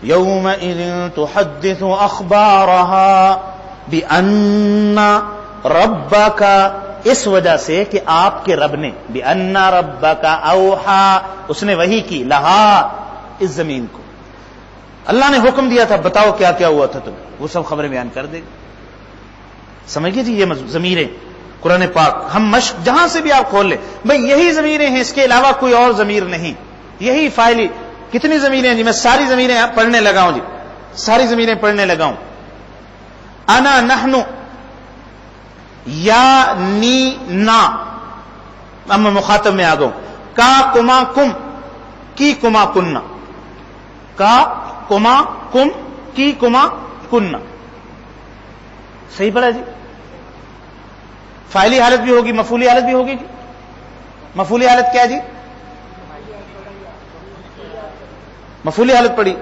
یومئذ تحدث اخبارها بأن ربک، اس وجہ سے کہ آپ کے رب نے، بأن ربک اوحا، اس نے وحی کی، لہا، اس زمین کو، اللہ نے حکم دیا تھا بتاؤ کیا کیا ہوا تھا تمہیں، وہ سب خبریں بیان کر دے گی. سمجھیے جی، یہ ضمیریں قرآن پاک، ہم مشق جہاں سے بھی آپ کھول لیں بھئی یہی ضمیریں ہیں، اس کے علاوہ کوئی اور ضمیر نہیں، یہی فائلی. کتنی ضمیریں ہیں جی؟ میں ساری ضمیریں پڑھنے لگا ہوں جی، ساری ضمیریں پڑھنے لگا ہوں. انا، نحن، یا، نی، نا. اب میں مخاطب میں آ گا ہوں. کا، کما، کم، کی، کما، کننا. کا، کما، کم، کی، کما، کننا. صحیح پڑھا جی؟ فاعلی حالت بھی ہوگی، مفعولی حالت بھی ہوگی جی. مفعولی حالت کیا جی؟ مفعولی حالت پڑھی.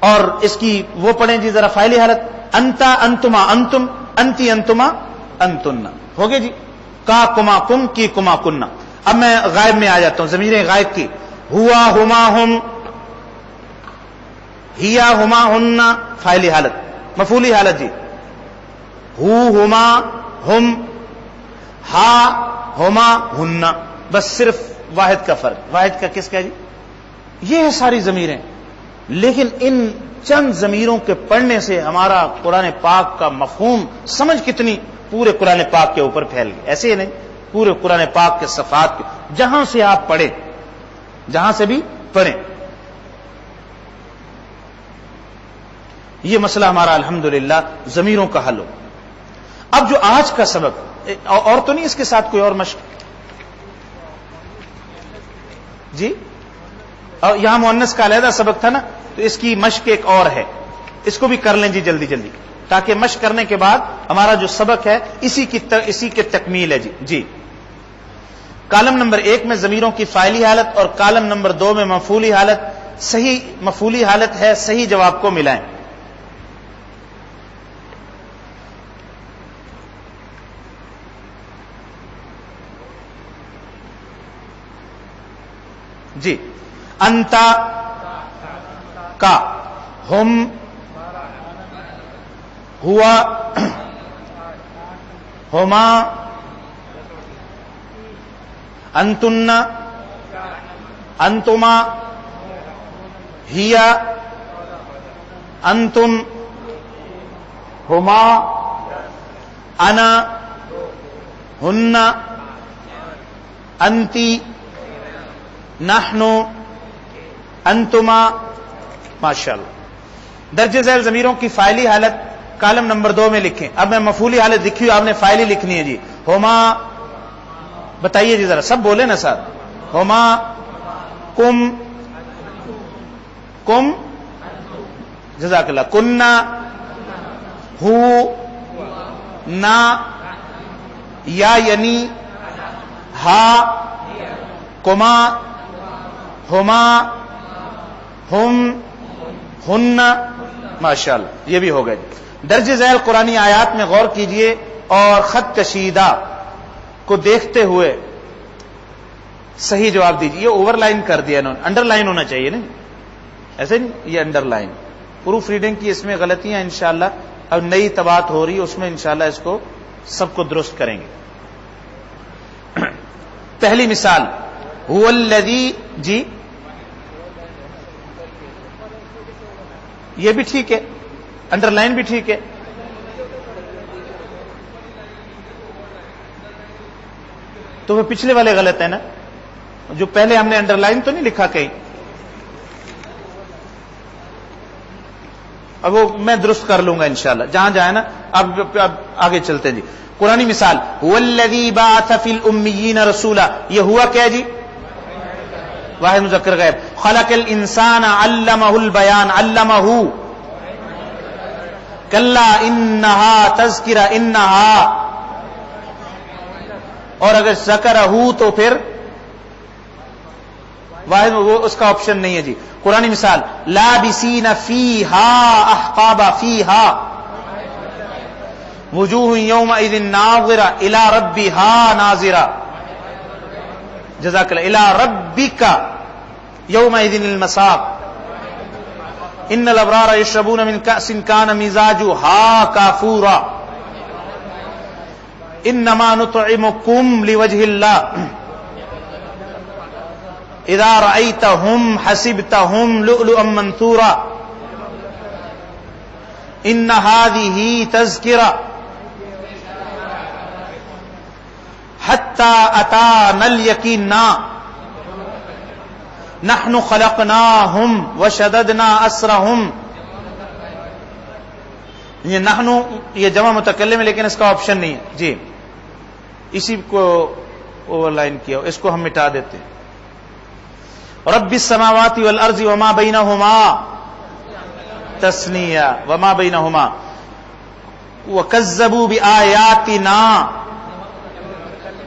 اور اس کی وہ پڑھیں جی ذرا فاعلی حالت. انتا، انتما، انتم، انتی، انتما، انتن. ہو گئے جی؟ کا، کما، کم، کی، کما، کننا. اب میں غائب میں آ جاتا ہوں، ضمیریں غائب کی. ہوا، ہما، ہم، ہیا، ہما، ہن، فاعلی حالت. مفعولی حالت جی، ہو، ہما، ہم، ہا، ہما، ہن. بس صرف واحد کا فرق. واحد کا کس کا جی؟ یہ ہے ساری ضمیریں. لیکن ان چند ضمیروں کے پڑھنے سے ہمارا قرآن پاک کا مفہوم سمجھ کتنی پورے قرآن پاک کے اوپر پھیل گئی. ایسے ہی نہیں، پورے قرآن پاک کے صفحات کے جہاں سے آپ پڑھیں، جہاں سے بھی پڑھیں. یہ مسئلہ ہمارا الحمدللہ ضمیروں کا حل ہو. اب جو آج کا سبق، اور تو نہیں اس کے ساتھ کوئی اور مشق جی؟ اور یہاں مؤنث کا علیحدہ سبق تھا نا، تو اس کی مشق ایک اور ہے، اس کو بھی کر لیں جی جلدی جلدی، تاکہ مشق کرنے کے بعد ہمارا جو سبق ہے اسی کی تکمیل ہے جی. جی، کالم نمبر 1 میں ضمیروں کی فاعلی حالت اور کالم نمبر 2 میں مفعولی حالت. صحیح مفعولی حالت ہے، صحیح جواب کو ملائیں. جی، انتا، کا، ہم، ہوا، ہما، انتن، انتما، ہیا، انتم، ہما، انا، ہن، انتی، نحن، انتما. ماشاءاللہ. درج ذیل ضمیروں کی فاعلی حالت کالم نمبر 2 میں لکھیں. اب میں مفعولی حالت لکھی ہوں، آپ نے فاعلی لکھنی ہے جی. ہما، بتائیے جی ذرا، سب بولے نا ساتھ. ہما، کم، کم، جزاک اللہ. کننا، ہو، نا، یا، یعنی، ہا، کما، ہما، ہم، ہن. ماشاءاللہ، یہ بھی ہو گئے. درج ذیل قرآنی آیات میں غور کیجئے اور خط کشیدہ کو دیکھتے ہوئے صحیح جواب دیجیے. یہ اوور لائن کر دیا انہوں نے، انڈر لائن ہونا چاہیے نا، ایسے نہیں، یہ انڈر لائن. پروف ریڈنگ کی اس میں غلطیاں انشاءاللہ اب نئی طباعت ہو رہی ہے، اس میں انشاءاللہ اس کو سب کو درست کریں گے. پہلی مثال، هو الذی، جی یہ بھی ٹھیک ہے، انڈر لائن بھی ٹھیک ہے. تو وہ پچھلے والے غلط ہیں نا، جو پہلے ہم نے انڈر لائن تو نہیں لکھا کہیں. اب وہ میں درست کر لوں گا انشاءاللہ جہاں جائے نا. اب آگے چلتے ہیں جی. قرآنی مثال، هو الذی بعث فی الامیین رسولا، یہ ہوا کیا جی؟ واحد مذکر غائب. خلق الانسان علمہ البیان، علمہ. کلا انہا تذکرہ، انہا. اور اگر ذکرہ تو پھر واحد، وہ اس کا آپشن نہیں ہے جی. قرآنی مثال، لابسین فیہا احقابا، فیہا. وجوہ یومئذ ناظرہ الی ربہا ناظرہ. جزاک اللہ. الی ربک یومئذ المساق. ان الابرار یشربون من کأس کان مزاجها کافورا انما نطعمکم لوجه اللہ اذا رأيتهم حسبتهم لؤلؤا منثورا ان هذه تذکرہ حتی اتانا الیقین نحن خلقناهم وشددنا اسرهم. یہ نحن یہ جمع متکلم ہے لیکن اس کا آپشن نہیں ہے جی، اسی کو اوور لائن کیا، اس کو ہم مٹا دیتے ہیں. رب السماوات والارض وما بینہما تثنیہ وما بینہما وکذبوا بآیاتنا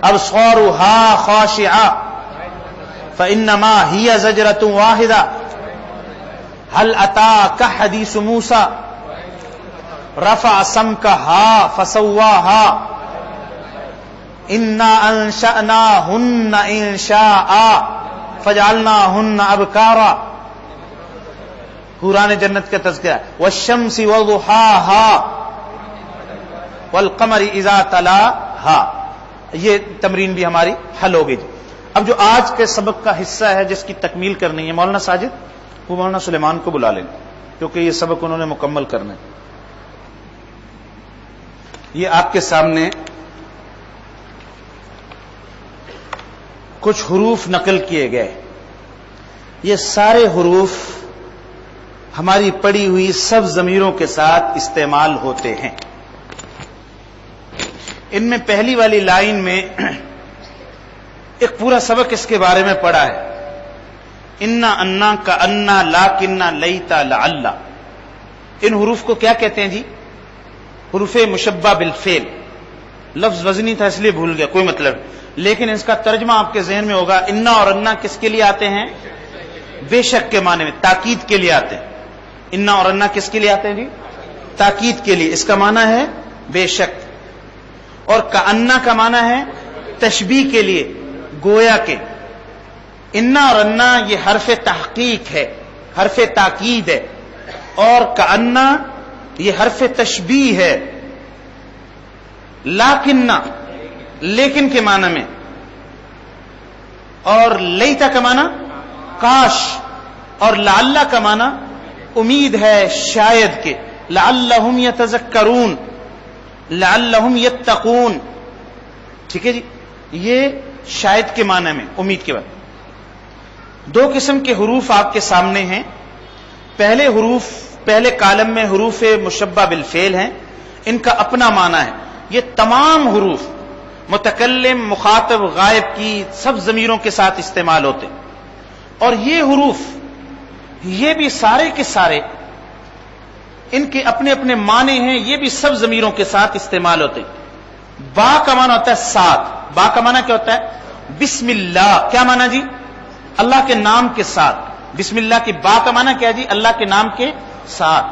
ابصارها خاشعة فإنما هي زجرة واحدة هل أتاك حديث موسى رفع سمكها فسواها إنا أنشأناهن إنشاء فجعلناهن أبكارا. قرآن جنت کا تذکرہ والشمس وضحاها والقمر إذا تلاها. یہ تمرین بھی ہماری حل ہو گئی. اب جو آج کے سبق کا حصہ ہے جس کی تکمیل کرنی ہے مولانا ساجد، وہ مولانا سلیمان کو بلا لیں کیونکہ یہ سبق انہوں نے مکمل کرنا ہے. یہ آپ کے سامنے کچھ حروف نقل کیے گئے. یہ سارے حروف ہماری پڑھی ہوئی سب ضمیروں کے ساتھ استعمال ہوتے ہیں. ان میں پہلی والی لائن میں ایک پورا سبق اس کے بارے میں پڑھا ہے. انا انا کا انا لاکنہ لیتا لعل. ان حروف کو کیا کہتے ہیں جی؟ حروف مشبہ بالفعل. لفظ وزنی تھا اس لیے بھول گیا، کوئی مطلب نہیں، لیکن اس کا ترجمہ آپ کے ذہن میں ہوگا. انا اور انا کس کے لیے آتے ہیں؟ بے شک کے معنی میں، تاکید کے لیے آتے ہیں. انا اور انا کس کے لیے آتے ہیں جی؟ تاکید کے لیے. اس کا معنی ہے بے شک. اور کأنہ کا معنی ہے تشبیہ کے لیے، گویا کے. انا اور انا یہ حرف تحقیق ہے، حرف تاکید ہے. اور کأنہ یہ حرف تشبیہ ہے. لاکنہ لیکن کے معنی میں. اور لیتا کا معنی کاش. اور لعل کا معنی امید ہے، شاید کے. لعلہم یتذکرون، لعلہم یتقون. ٹھیک ہے جی، یہ شاید کے معنی میں، امید کے بعد. دو قسم کے حروف آپ کے سامنے ہیں. پہلے حروف پہلے کالم میں حروف مشبہ بالفعل ہیں. ان کا اپنا معنی ہے. یہ تمام حروف متکلم، مخاطب، غائب کی سب ضمیروں کے ساتھ استعمال ہوتے. اور یہ حروف یہ بھی سارے کے سارے ان کے اپنے اپنے معنی ہیں، یہ بھی سب ضمیروں کے ساتھ استعمال ہوتے. با کا معنی ہوتا ہے ساتھ. با کا معنی کیا ہوتا ہے؟ بسم اللہ. کیا معنی جی؟ اللہ کے نام کے ساتھ. بسم اللہ کی با کا معنی کیا جی؟ اللہ کے نام کے ساتھ.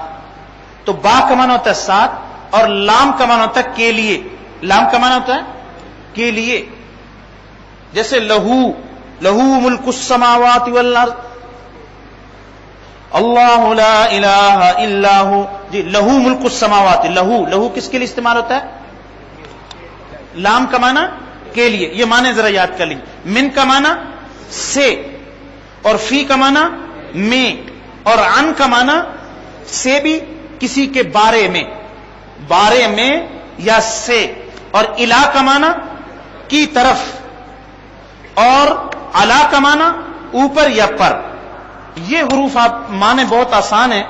تو با کا معنی ہوتا ہے ساتھ. اور لام کا معنی ہوتا ہے کے لیے. لام کا معنی ہوتا ہے کے لیے. جیسے لہو، لہو ملک السماوات والارض، اللہ لا الہ الا ہو. جی لہو ملک السماوات. لہو، لہو کس کے لیے استعمال ہوتا ہے؟ لام کا معنی کے لیے. یہ معنی ذرا یاد کر لیجیے. من کا معنی سے، اور فی کا معنی میں، اور عن کا معنی سے بھی کسی کے بارے میں، بارے میں یا سے. اور الا کا معنی کی طرف. اور علا کا معنی اوپر یا پر. یہ حروف آپ معنی بہت آسان ہے،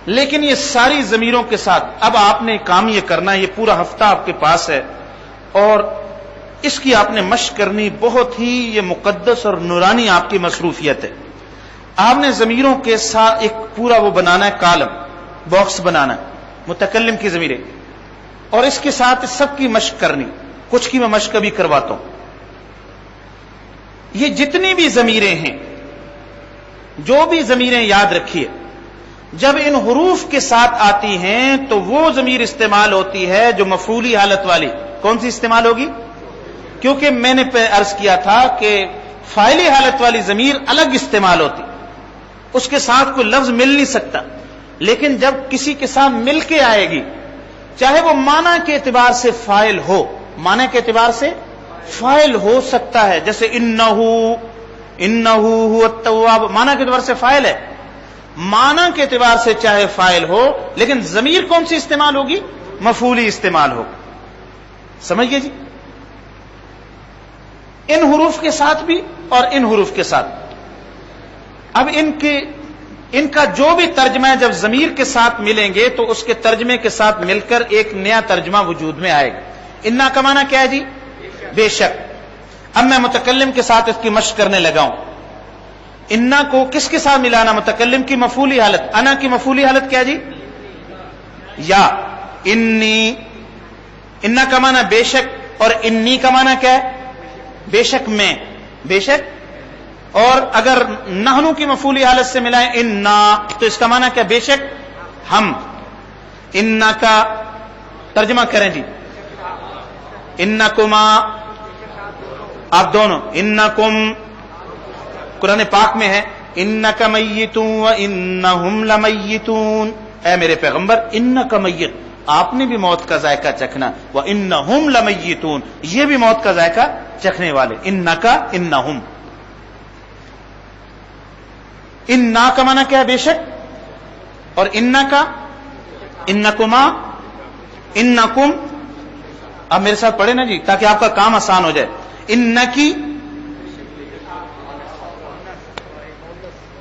لیکن یہ ساری ضمیروں کے ساتھ اب آپ نے کام یہ کرنا ہے. یہ پورا ہفتہ آپ کے پاس ہے اور اس کی آپ نے مشق کرنی. بہت ہی یہ مقدس اور نورانی آپ کی مصروفیت ہے. آپ نے ضمیروں کے ساتھ ایک پورا وہ بنانا ہے، کالم، باکس بنانا ہے متکلم کی ضمیریں، اور اس کے ساتھ سب کی مشق کرنی. کچھ کی میں مشق بھی کرواتا ہوں. یہ جتنی بھی ضمیریں ہیں، جو بھی ضمیریں یاد رکھیے، جب ان حروف کے ساتھ آتی ہیں تو وہ ضمیر استعمال ہوتی ہے جو مفعولی حالت والی. کون سی استعمال ہوگی؟ کیونکہ میں نے عرض کیا تھا کہ فاعلی حالت والی ضمیر الگ استعمال ہوتی، اس کے ساتھ کوئی لفظ مل نہیں سکتا. لیکن جب کسی کے ساتھ مل کے آئے گی، چاہے وہ معنی کے اعتبار سے فاعل ہو، معنی کے اعتبار سے فاعل ہو سکتا ہے، جیسے انہ هو التواب، معنی کے اعتبار سے فاعل ہے، معنی کے اعتبار سے چاہے فاعل ہو، لیکن ضمیر کون سی استعمال ہوگی؟ مفعولی استعمال ہوگی. سمجھ گئے جی؟ ان حروف کے ساتھ بھی اور ان حروف کے ساتھ. اب ان کا جو بھی ترجمہ ہے جب ضمیر کے ساتھ ملیں گے تو اس کے ترجمے کے ساتھ مل کر ایک نیا ترجمہ وجود میں آئے گا. انا کا معنی کیا ہے جی؟ بے شک. اب میں متکلم کے ساتھ اس کی مشق کرنے لگا ہوں. انا کو کس کے ساتھ ملانا؟ متکلم کی مفعولی حالت. انا کی مفعولی حالت کیا جی؟ یا. انی، انا کا معنی بے شک، اور انی کا معنی کیا ہے؟ بے شک میں، بے شک. اور اگر نحنو کی مفعولی حالت سے ملائیں انا تو اس کا معنی کیا؟ بے شک ہم. انا کا ترجمہ کریں جی. انکما، آپ دونوں. انکم قرآن پاک میں ہے انک میتون و انہم لمیتون، اے میرے پیغمبر انک میت، آپ نے بھی موت کا ذائقہ چکھنا، و انہم لمیتون، یہ بھی موت کا ذائقہ چکھنے والے. انک انہم. انا کا معنی کیا ہے؟ بے شک. اور انا کا انکما، انکم. اب میرے ساتھ پڑھے نا جی تاکہ آپ کا کام آسان ہو جائے. انکی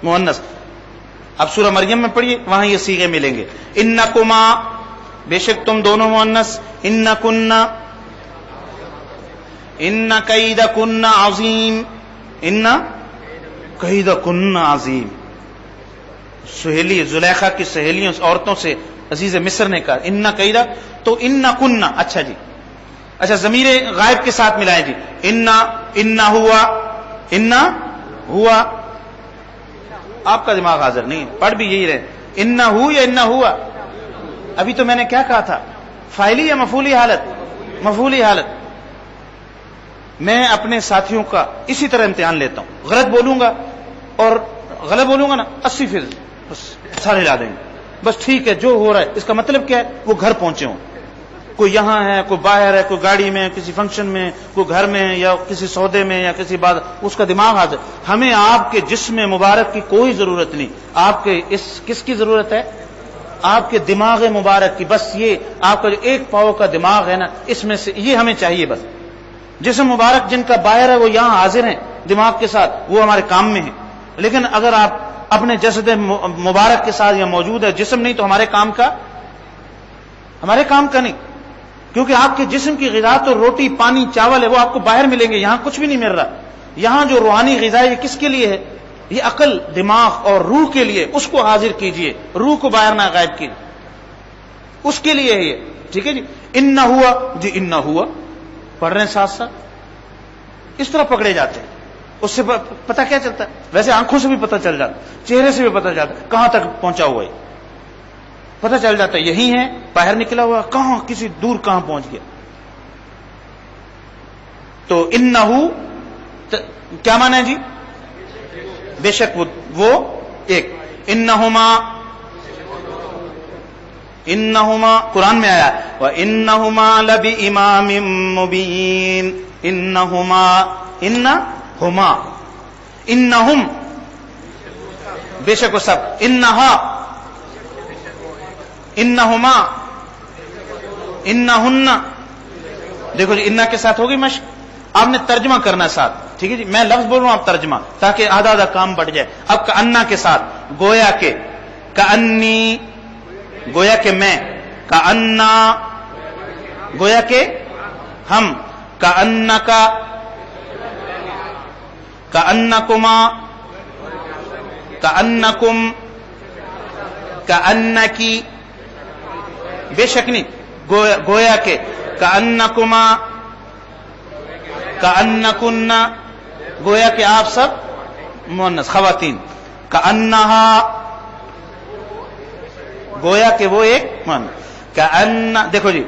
مؤنث. اب سورہ مریم میں پڑھیے، وہاں یہ صیغے ملیں گے. انکما، بے شک تم دونوں مؤنث. انکن، ان کیدکن عظیم، ان کیدکن عظیم. سہیلی زلیخا کی سہیلیوں عورتوں سے عزیز مصر نے کہا ان کیدا، تو ان کن. اچھا جی، اچھا ضمیر غائب کے ساتھ ملائیں جی. ان ہوا. آپ کا دماغ حاضر نہیں، پڑھ بھی یہی رہے. ان ہو یا ان ہوا؟ ابھی تو میں نے کیا کہا تھا؟ فاعلی یا مفعولی حالت؟ مفعولی حالت. میں اپنے ساتھیوں کا اسی طرح امتحان لیتا ہوں. غلط بولوں گا اور غلط بولوں گا نا 80% بس سارے لا دیں گے. بس ٹھیک ہے جو ہو رہا ہے، اس کا مطلب کیا ہے؟ وہ گھر پہنچے ہوں. کوئی یہاں ہے، کوئی باہر ہے، کوئی گاڑی میں، کسی فنکشن میں، کوئی گھر میں یا کسی سودے میں یا کسی بات، اس کا دماغ حاضر. ہمیں آپ کے جسم مبارک کی کوئی ضرورت نہیں. آپ کے کس کی ضرورت ہے؟ آپ کے دماغ مبارک کی. بس یہ آپ کا جو ایک پاؤ کا دماغ ہے نا، اس میں سے یہ ہمیں چاہیے. بس جسم مبارک جن کا باہر ہے وہ یہاں حاضر ہیں دماغ کے ساتھ، وہ ہمارے کام میں ہیں. لیکن اگر آپ اپنے جسد مبارک کے ساتھ یا موجود ہے، جسم نہیں، تو ہمارے کام کا نہیں. کیونکہ آپ کے جسم کی غذا تو روٹی، پانی، چاول ہے، وہ آپ کو باہر ملیں گے. یہاں کچھ بھی نہیں مل رہا. یہاں جو روحانی غذا ہے یہ کس کے لیے ہے؟ یہ عقل، دماغ اور روح کے لیے. اس کو حاضر کیجئے، روح کو باہر نہ غائب کیجئے، اس کے لیے ہے یہ. ٹھیک ہے جی. ان ہوا جی، ان ہوا پڑھ رہے ہیں ساتھ ساتھ، اس طرح پکڑے جاتے ہیں. اس سے پتہ کیا چلتا ہے؟ ویسے آنکھوں سے بھی پتہ چل جاتا، چہرے سے بھی پتہ چلتا ہے کہاں تک پہنچا ہوا ہے. پتہ چل جاتا ہے یہی ہے، باہر نکلا ہوا کہاں، کسی دور کہاں پہنچ گیا. تو انہو کیا معنی ہے جی؟ بے شک وہ ایک. انہما قرآن میں آیا وَإِنَّهُمَا لَبِإِمَامٍ مُبِينٍ. انہم بے شک وہ سب. انہما، انہن. دیکھو جی انہ کے ساتھ ہوگی مشق. آپ نے ترجمہ کرنا ساتھ. ٹھیک ہے جی، میں لفظ بول رہا ہوں، آپ ترجمہ، تاکہ آدھا آدھا کام بڑھ جائے. اب کأنہ کے ساتھ گویا کے، کأنی گویا کہ میں، کأنہ گویا کہ ہم، کأنکا، کأنکما، کأنکم، کأنکی. بے شک نہیں، گویا کہ، کأنکما، کأنکن، گویا کہ آپ سب مؤنث خواتین. کأنہا، گویا کہ وہ ایک من. کأن، دیکھو جی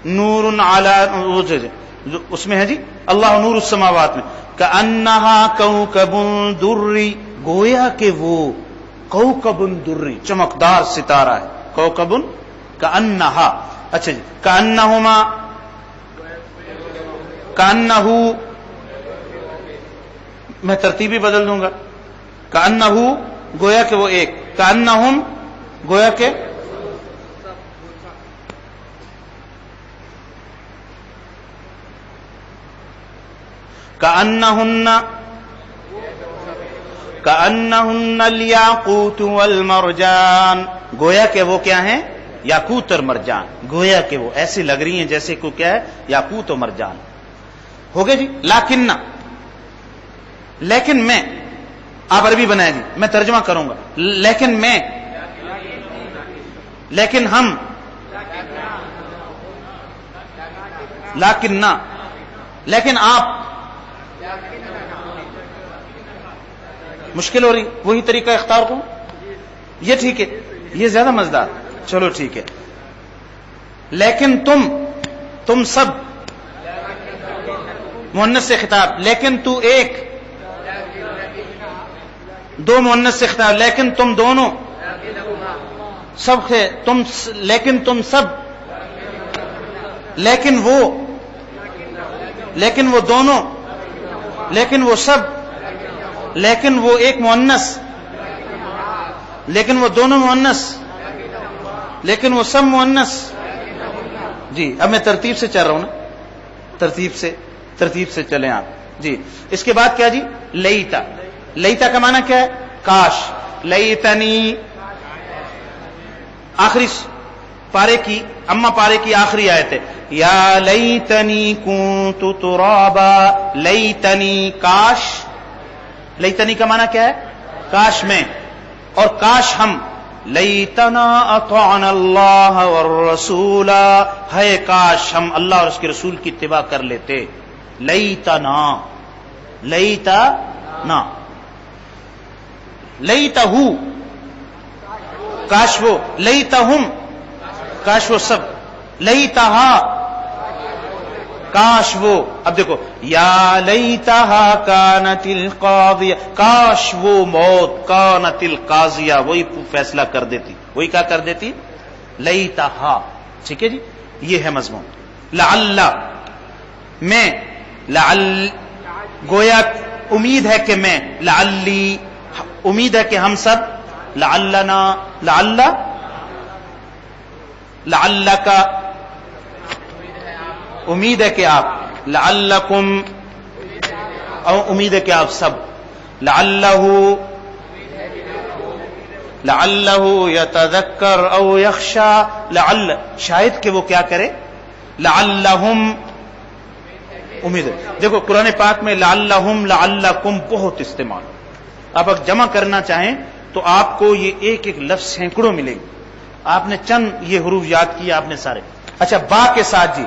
نور علی، اس میں ہے جی اللہ نور السماوات میں. کأنہا کوکب دری، گویا کہ وہ کوكب دری، چمکدار ستارہ ہے، کوكب کأنہا. اچھا جی، کأنہما، کأنہ، میں ترتیبی بدل دوں گا. کأنہ گویا کہ وہ ایک، کأنہم گویا کہ کأنہن، کأنہن الیاقوت والمرجان، گویا کہ وہ کیا ہیں؟ یاقوت اور مرجان. گویا کہ وہ ایسی لگ رہی ہیں جیسے کو کیا ہے؟ یاقوت و مرجان. ہو گئے جی. لیکن، لیکن میں، آپ عربی بنائیں جی، میں ترجمہ کروں گا. لیکن میں، لیکن ہم، لیکن نہ، لیکن آپ. مشکل ہو رہی، وہی طریقہ اختیار کروں. یہ ٹھیک ہے، یہ زیادہ مزدار. چلو ٹھیک ہے. لیکن تم سب، مؤنث سے خطاب، لیکن تو ایک، دو مؤنث سے خطاب، لیکن تم دونوں، سب سے تم، لیکن تم سب، لیکن وہ دونوں، لیکن وہ سب، لیکن وہ ایک مؤنث، لیکن وہ دونوں مؤنث، لیکن وہ سب مؤنث. جی اب میں ترتیب سے چل رہا ہوں نا، ترتیب سے چلیں آپ. جی اس کے بعد کیا جی؟ لیتا. لیتا کا معنی کیا ہے؟ کاش. لیتنی، آخری پارے کی، اما پارے کی آخری آیت ہے. یا لیتنی کنت ترابا، لیتنی کاش. لیتنی کا معنی کیا ہے؟ کاش میں، اور کاش ہم. لیتنا اطعنا اللہ والرسول، ہے کاش ہم اللہ اور اس کے رسول کی اتباع کر لیتے. لیتنا، لیتنا، لیتہو کاش وہ، لیتہم کاش وہ سب، لیتہا کاش وہ. اب دیکھو، یا لیتہا کانت القاضیہ، کاش وہ موت، کانت القاضیہ وہی فیصلہ کر دیتی، وہی کیا کر دیتی؟ لیتہا. ٹھیک ہے جی، یہ ہے مضمون. لعل، میں، لعل گویا امید ہے کہ میں، لعلی امید ہے کہ ہم سب، لعلنا، لعل، لعلک امید ہے کہ آپ، لعلکم او امید ہے کہ آپ سب، لعلہ یتذکر او یخشا، لعل شاید کہ وہ کیا کرے، لعلہم امید ہے. دیکھو قرآن پاک میں لعلہم، لعلکم بہت استعمال. آپ اگر جمع کرنا چاہیں تو آپ کو یہ ایک ایک لفظ سینکڑوں ملے گی. آپ نے چند یہ حروف یاد کیے آپ نے سارے. اچھا با کے ساتھ جی،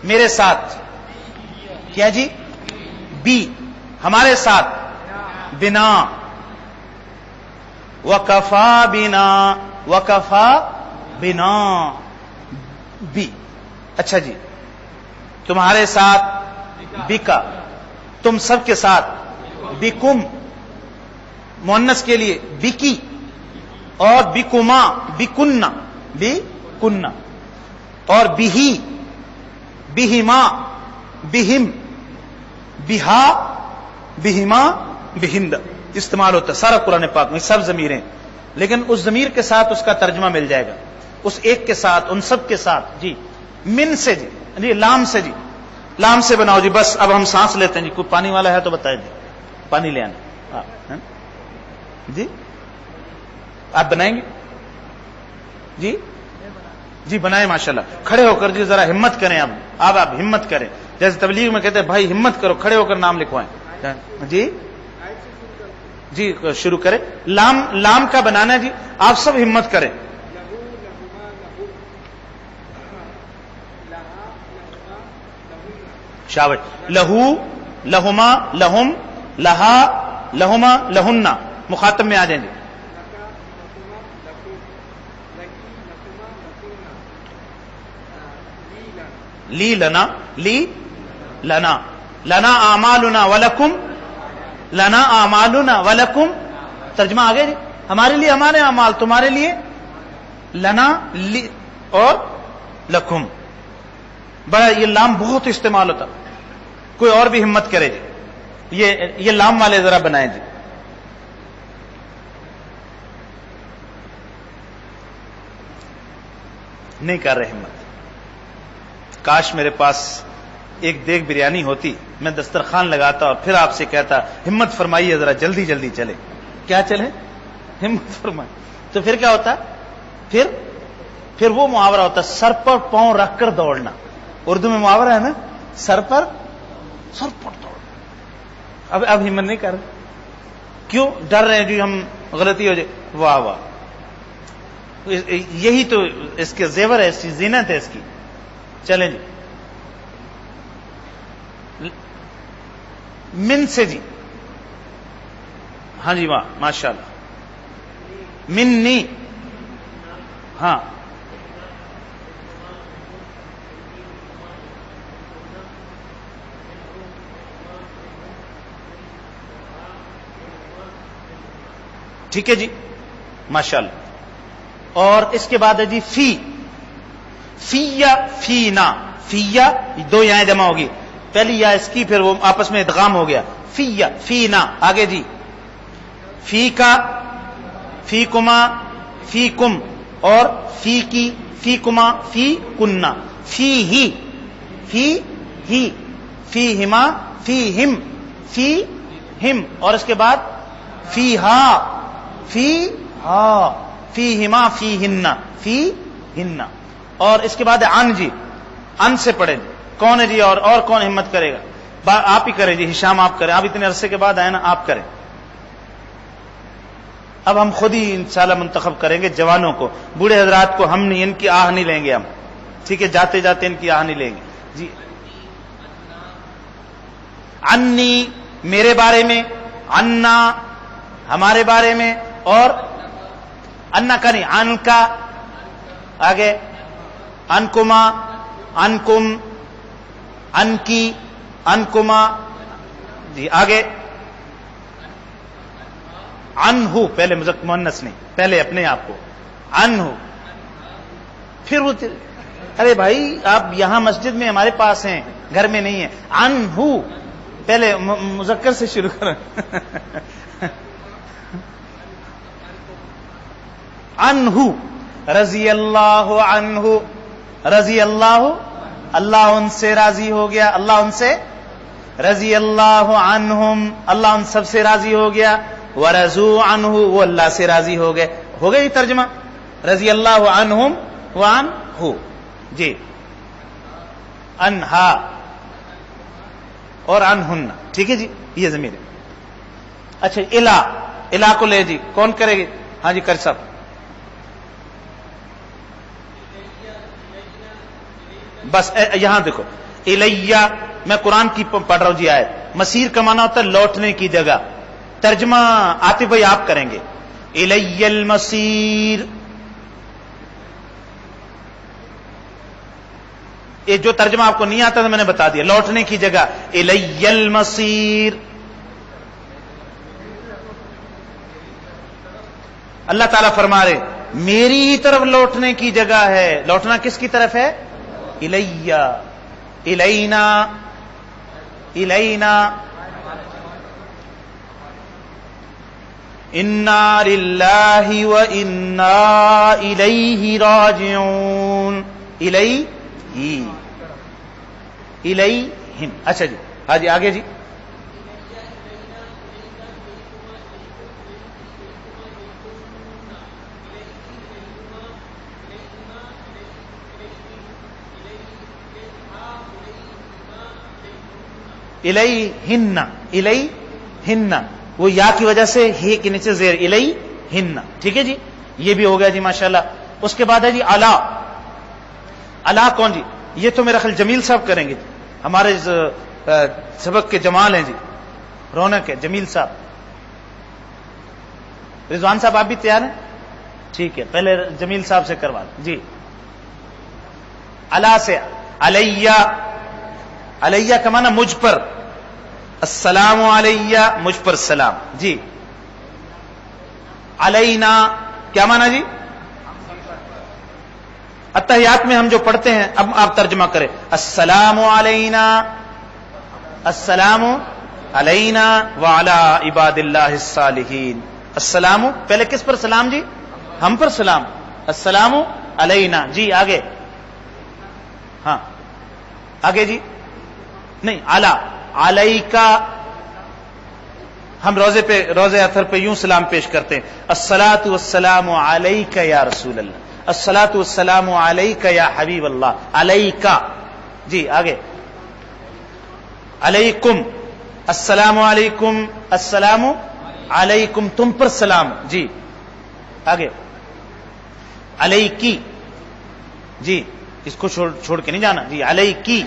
میرے ساتھ کیا جی؟ بی. ہمارے ساتھ بنا، وکفا بنا، وکفا بنا بی. اچھا جی، تمہارے ساتھ بکا، تم سب کے ساتھ بکم، مؤنث کے لیے بکی، اور بکما، بکننا، بکننا، اور بہی، بہما، بہم، بہا، بہما، بہند استعمال ہوتا ہے سارا قرآن پاک میں، سب ضمیریں. لیکن اس ضمیر کے ساتھ اس کا ترجمہ مل جائے گا، اس ایک کے ساتھ، ان سب کے ساتھ. جی من سے جی، لام سے جی، لام سے بناؤ جی. بس اب ہم سانس لیتے ہیں جی. کوئی پانی والا ہے تو بتائیں جی، پانی لے آنا. جی آپ بنائیں گے جی؟ جی بنائیں ماشاءاللہ. کھڑے ہو کر جی ذرا ہمت کریں. اب آپ ہمت کریں، جیسے تبلیغ میں کہتے ہیں بھائی ہمت کرو، کھڑے ہو کر نام لکھوائیں. جی جی شروع کریں. لام کا بنانا ہے جی، آپ سب ہمت کریں. شاباش. لہو، لہما، لہم، لہا، لہما، لہنہ. مخاطب میں آ جائیں جی. لی لنا، لی لنا، لنا اعمالنا ولکم، لنا اعمالنا ولکم. ترجمہ آگے جی، ہمارے لیے ہمارے اعمال، تمہارے لیے لنا اور لکھم. بڑا یہ لام بہت استعمال ہوتا. کوئی اور بھی ہمت کرے جی، یہ لام والے ذرا بنائیں جی. نہیں کر رہے ہمت. کاش میرے پاس ایک دیگ بریانی ہوتی، میں دسترخوان لگاتا اور پھر آپ سے کہتا ہمت فرمائیے ذرا، جلدی جلدی چلے. کیا چلے؟ ہمت فرمائے. تو پھر کیا ہوتا؟ پھر وہ محاورہ ہوتا سر پر پاؤں رکھ کر دوڑنا. اردو میں محاورہ ہے نا، سر پر دوڑنا. اب ہمت نہیں کر رہے. کیوں ڈر رہے ہیں جی ہم غلطی ہو جائے؟ واہ واہ، یہی تو اس کے زیور ہے، اس کی زینت ہے اس کی. چلیں جی، من سے جی. ہاں جی، واہ ماشاء اللہ. منی، ہاں ٹھیک ہے جی ماشاء اللہ. اور اس کے بعد ہے جی فی یا فینا. فیا دو یائیں جمع ہوگی، پہلی یا اس کی پھر وہ آپس میں ادغام ہو گیا. فی یا فینا. آگے جی، فی کا، فی کما، فی کم، اور فی کی، فی کما، فی کننا. فی ہی، فی ہما، فی ہم، اور اس کے بعد فی ہا، فی ہما، فی ہن. اور اس کے بعد ان جی، ان سے پڑھے جی. کون ہے جی؟ اور کون ہمت کرے گا؟ آپ ہی کرے جی، ہشام آپ کریں. آپ اتنے عرصے کے بعد آئے نا، آپ کریں. اب ہم خود ہی انشاءاللہ منتخب کریں گے جوانوں کو، بوڑھے حضرات کو ہم نہیں، ان کی آہ نہیں لیں گے ہم. ٹھیک ہے، جاتے جاتے ان کی آہ نہیں لیں گے جی. انی میرے بارے میں، انا ہمارے بارے میں، اور انا کا نہیں، ان کا. آگے انکما، انکم، ان کی، انکما جی. آگے انہو، پہلے مؤنث نہیں، پہلے اپنے آپ کو انہو. پھر وہ ارے بھائی آپ یہاں مسجد میں ہمارے پاس ہیں، گھر میں نہیں ہے. انہو پہلے مذکر سے شروع کریں. انہو رضی اللہ عنہ، رضی اللہ، اللہ ان سے راضی ہو گیا، اللہ ان سے. رضی اللہ عنہم، اللہ ان سب سے راضی ہو گیا. ورضوا عنہ، وہ اللہ سے راضی ہو گئے. ہو گئی ترجمہ، رضی اللہ عنہم وعنہ جی. انہا اور عنہن. ٹھیک ہے جی، یہ ضمیر ہے. اچھا الہ کو لے جی، کون کرے گی؟ ہاں جی کر صاحب. بس یہاں دیکھو، الیہ، میں قرآن کی پڑھ رہا ہوں جی آیت. مسیر کا معنی ہوتا ہے لوٹنے کی جگہ. ترجمہ عاطف بھائی آپ کریں گے. الی المصیر، یہ جو ترجمہ آپ کو نہیں آتا تو میں نے بتا دیا، لوٹنے کی جگہ. الی المصیر، اللہ تعالیٰ فرما رہے میری ہی طرف لوٹنے کی جگہ ہے. لوٹنا کس کی طرف ہے؟ الیہ، الینا، الینا. انا للہ و انا الیہ راجعون. الیہ، الیہم. اچھا جی، ہاں جی آگے جی. الیہن، الیہن، وہ یا کی وجہ سے ہی کے نیچے زیر، الیہن. ٹھیک ہے جی، یہ بھی ہو گیا جی ماشاءاللہ. اس کے بعد ہے جی الا. الا کون جی؟ یہ تو میرا خیال جمیل صاحب کریں گے جی، ہمارے سبق کے جمال ہیں جی، رونق ہے. جمیل صاحب، رضوان صاحب آپ بھی تیار ہیں؟ ٹھیک ہے، پہلے جمیل صاحب سے کروا جی. الا سے علیہ، علیہ کا معنی مجھ پر. السلام علیہ، مجھ پر سلام جی. علینا کیا مانا جی؟ اتحیات میں ہم جو پڑھتے ہیں، اب آپ ترجمہ کریں، السلام علینا، السلام علینا وعلی عباد اللہ الصالحین۔ السلام پہلے کس پر سلام جی؟ ہم پر سلام، السلام علینا جی۔ آگے، ہاں آگے جی، نہیں علی، علیکا، ہم روزے اطہر پہ یوں سلام پیش کرتے ہیں، الصلاۃ والسلام علیک یا رسول اللہ، الصلاۃ والسلام علیک یا حبیب اللہ، علیکا جی۔ آگے، علیکم، السلام علیکم، السلام علیکم، تم پر سلام جی۔ آگے، علیکی جی، اس کو چھوڑ کے نہیں جانا جی، علیکی،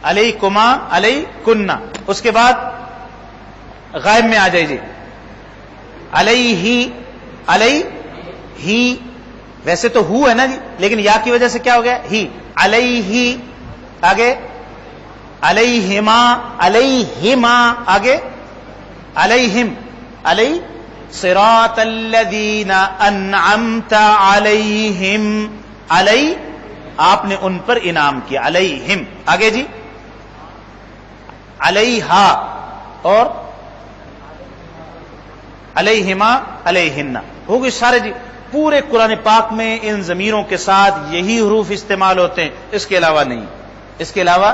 علیکما، علیکن، اس کے بعد غائب میں آ جائے جی، علیہ، علیہ، ویسے تو ہو ہے نا جی، لیکن یا کی وجہ سے کیا ہو گیا؟ ہی، علیہ۔ آگے، علیہما، علیہما، آگے، علیہم، علی صراط الذین انعمت علیہم، علی آپ نے ان پر انعام کیا، علیہم۔ آگے جی، علیہا اور علیہما، علیہن، ہو گئے سارے جی۔ پورے قرآن پاک میں ان ضمیروں کے ساتھ یہی حروف استعمال ہوتے ہیں، اس کے علاوہ نہیں، اس کے علاوہ۔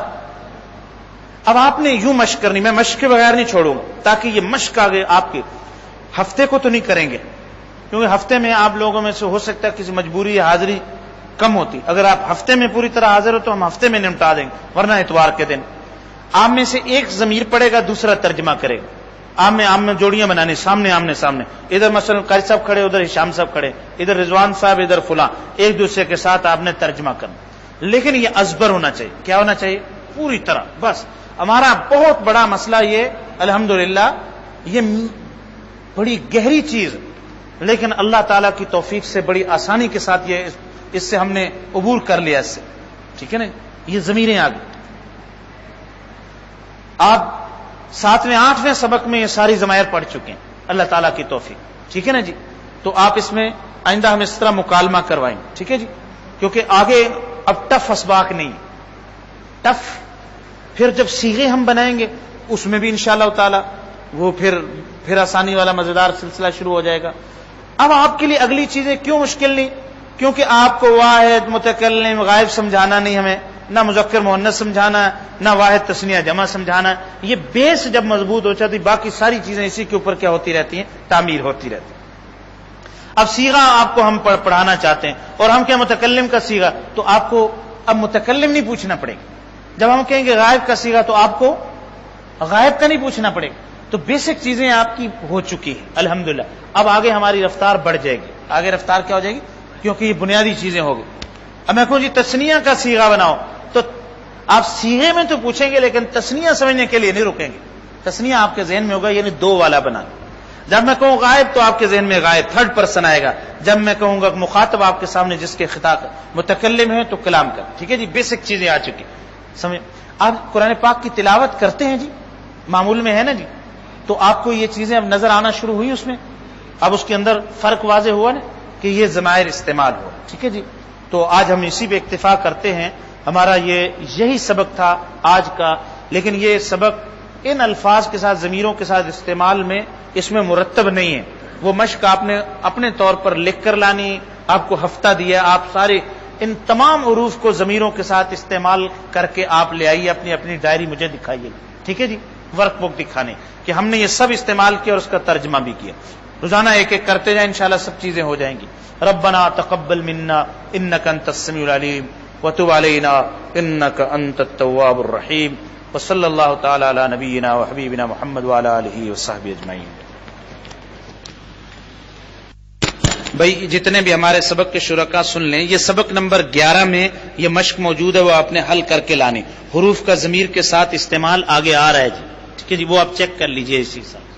اب آپ نے یوں مشق کرنی، میں مشق کے بغیر نہیں چھوڑوں گا، تاکہ یہ مشق آگے آپ کے ہفتے کو تو نہیں کریں گے، کیونکہ ہفتے میں آپ لوگوں میں سے ہو سکتا ہے کسی مجبوری یا حاضری کم ہوتی، اگر آپ ہفتے میں پوری طرح حاضر ہو تو ہم ہفتے میں نمٹا دیں گے، ورنہ اتوار کے دن آپ میں سے ایک ضمیر پڑے گا، دوسرا ترجمہ کرے گا، آم میں جوڑیاں بنانی، سامنے آمنے سامنے، ادھر مثلا قاری صاحب کھڑے، ادھر ہشام صاحب کھڑے، ادھر رضوان صاحب، ادھر فلاں، ایک دوسرے کے ساتھ آپ نے ترجمہ کرنا، لیکن یہ ازبر ہونا چاہیے۔ کیا ہونا چاہیے؟ پوری طرح۔ بس ہمارا بہت بڑا مسئلہ یہ الحمدللہ، یہ بڑی گہری چیز، لیکن اللہ تعالیٰ کی توفیق سے بڑی آسانی کے ساتھ یہ اس سے ہم نے عبور کر لیا اس سے، ٹھیک ہے نا؟ یہ ضمیریں آ گئی۔ آپ 7ویں 8ویں سبق میں یہ ساری ضمائر پڑھ چکے ہیں اللہ تعالیٰ کی توفیق، ٹھیک ہے نا جی؟ تو آپ اس میں آئندہ ہم اس طرح مکالمہ کروائیں، ٹھیک ہے جی؟ کیونکہ آگے اب ٹف اسباق نہیں، ٹف پھر جب صیغے ہم بنائیں گے اس میں بھی انشاءاللہ تعالی وہ پھر آسانی والا مزیدار سلسلہ شروع ہو جائے گا۔ اب آپ کے لیے اگلی چیزیں کیوں مشکل نہیں؟ کیونکہ آپ کو واحد متکلم غائب سمجھانا نہیں، ہمیں نہ مذکر مؤنث سمجھانا ہے، نہ واحد تثنیہ جمع سمجھانا ہے۔ یہ بیس جب مضبوط ہو جاتی، باقی ساری چیزیں اسی کے اوپر کیا ہوتی رہتی ہیں؟ تعمیر ہوتی رہتی ہے۔ اب صیغہ آپ کو ہم پڑھانا چاہتے ہیں، اور ہم کیا متکلم کا صیغہ، تو آپ کو اب متکلم نہیں پوچھنا پڑے گا۔ جب ہم کہیں گے غائب کا صیغہ تو آپ کو غائب کا نہیں پوچھنا پڑے گا۔ تو بیسک چیزیں آپ کی ہو چکی ہیں الحمدللہ۔ اب آگے ہماری رفتار بڑھ جائے گی، آگے رفتار کیا ہو جائے گی؟ کیونکہ یہ بنیادی چیزیں ہو گئی۔ اب میں کہوں جی تثنیہ کا صیغہ بناؤ، تو آپ صیغے میں تو پوچھیں گے لیکن تثنیہ سمجھنے کے لیے نہیں رکیں گے۔ تثنیہ آپ کے ذہن میں ہوگا، یعنی 2 والا بنا۔ جب میں کہوں غائب تو آپ کے ذہن میں غائب 3rd پرسن آئے گا۔ جب میں کہوں گا مخاطب آپ کے سامنے جس کے خطاب متکلم ہے تو کلام کا، ٹھیک ہے جی؟ بیسک چیزیں آ چکی سمجھ۔ آپ قرآن پاک کی تلاوت کرتے ہیں جی، معمول میں ہے نا جی، تو آپ کو یہ چیزیں اب نظر آنا شروع ہوئی اس میں، اب اس کے اندر فرق واضح ہوا نا کہ یہ ضمائر استعمال ہوا، ٹھیک ہے جی؟ تو آج ہم اسی پہ اکتفا کرتے ہیں۔ ہمارا یہی سبق تھا آج کا، لیکن یہ سبق ان الفاظ کے ساتھ ضمیروں کے ساتھ استعمال میں اس میں مرتب نہیں ہے، وہ مشق آپ نے اپنے طور پر لکھ کر لانی، آپ کو ہفتہ دیا، آپ سارے ان تمام حروف کو ضمیروں کے ساتھ استعمال کر کے آپ لے آئیے، اپنی اپنی ڈائری مجھے دکھائیے، ٹھیک ہے جی؟ ورک بک دکھانے کہ ہم نے یہ سب استعمال کیا اور اس کا ترجمہ بھی کیا۔ روزانہ ایک ایک کرتے جائیں، انشاءاللہ سب چیزیں ہو جائیں گی۔ ربنا تقبل منا انک انت السمیع العلیم وتب علینا انک انت التواب الرحیم وصلی اللہ تعالی علی نبینا وحبیبنا محمد وعلی آلہ وصحبہ اجمعین۔ بھائی جتنے بھی ہمارے سبق کے شرکا سن لیں، یہ سبق نمبر 11 میں یہ مشق موجود ہے، وہ آپ نے حل کر کے لانی۔ حروف کا ضمیر کے ساتھ استعمال آگے آ رہا ہے جی، ٹھیک ہے جی؟ وہ آپ چیک کر لیجئے اسی ساتھ۔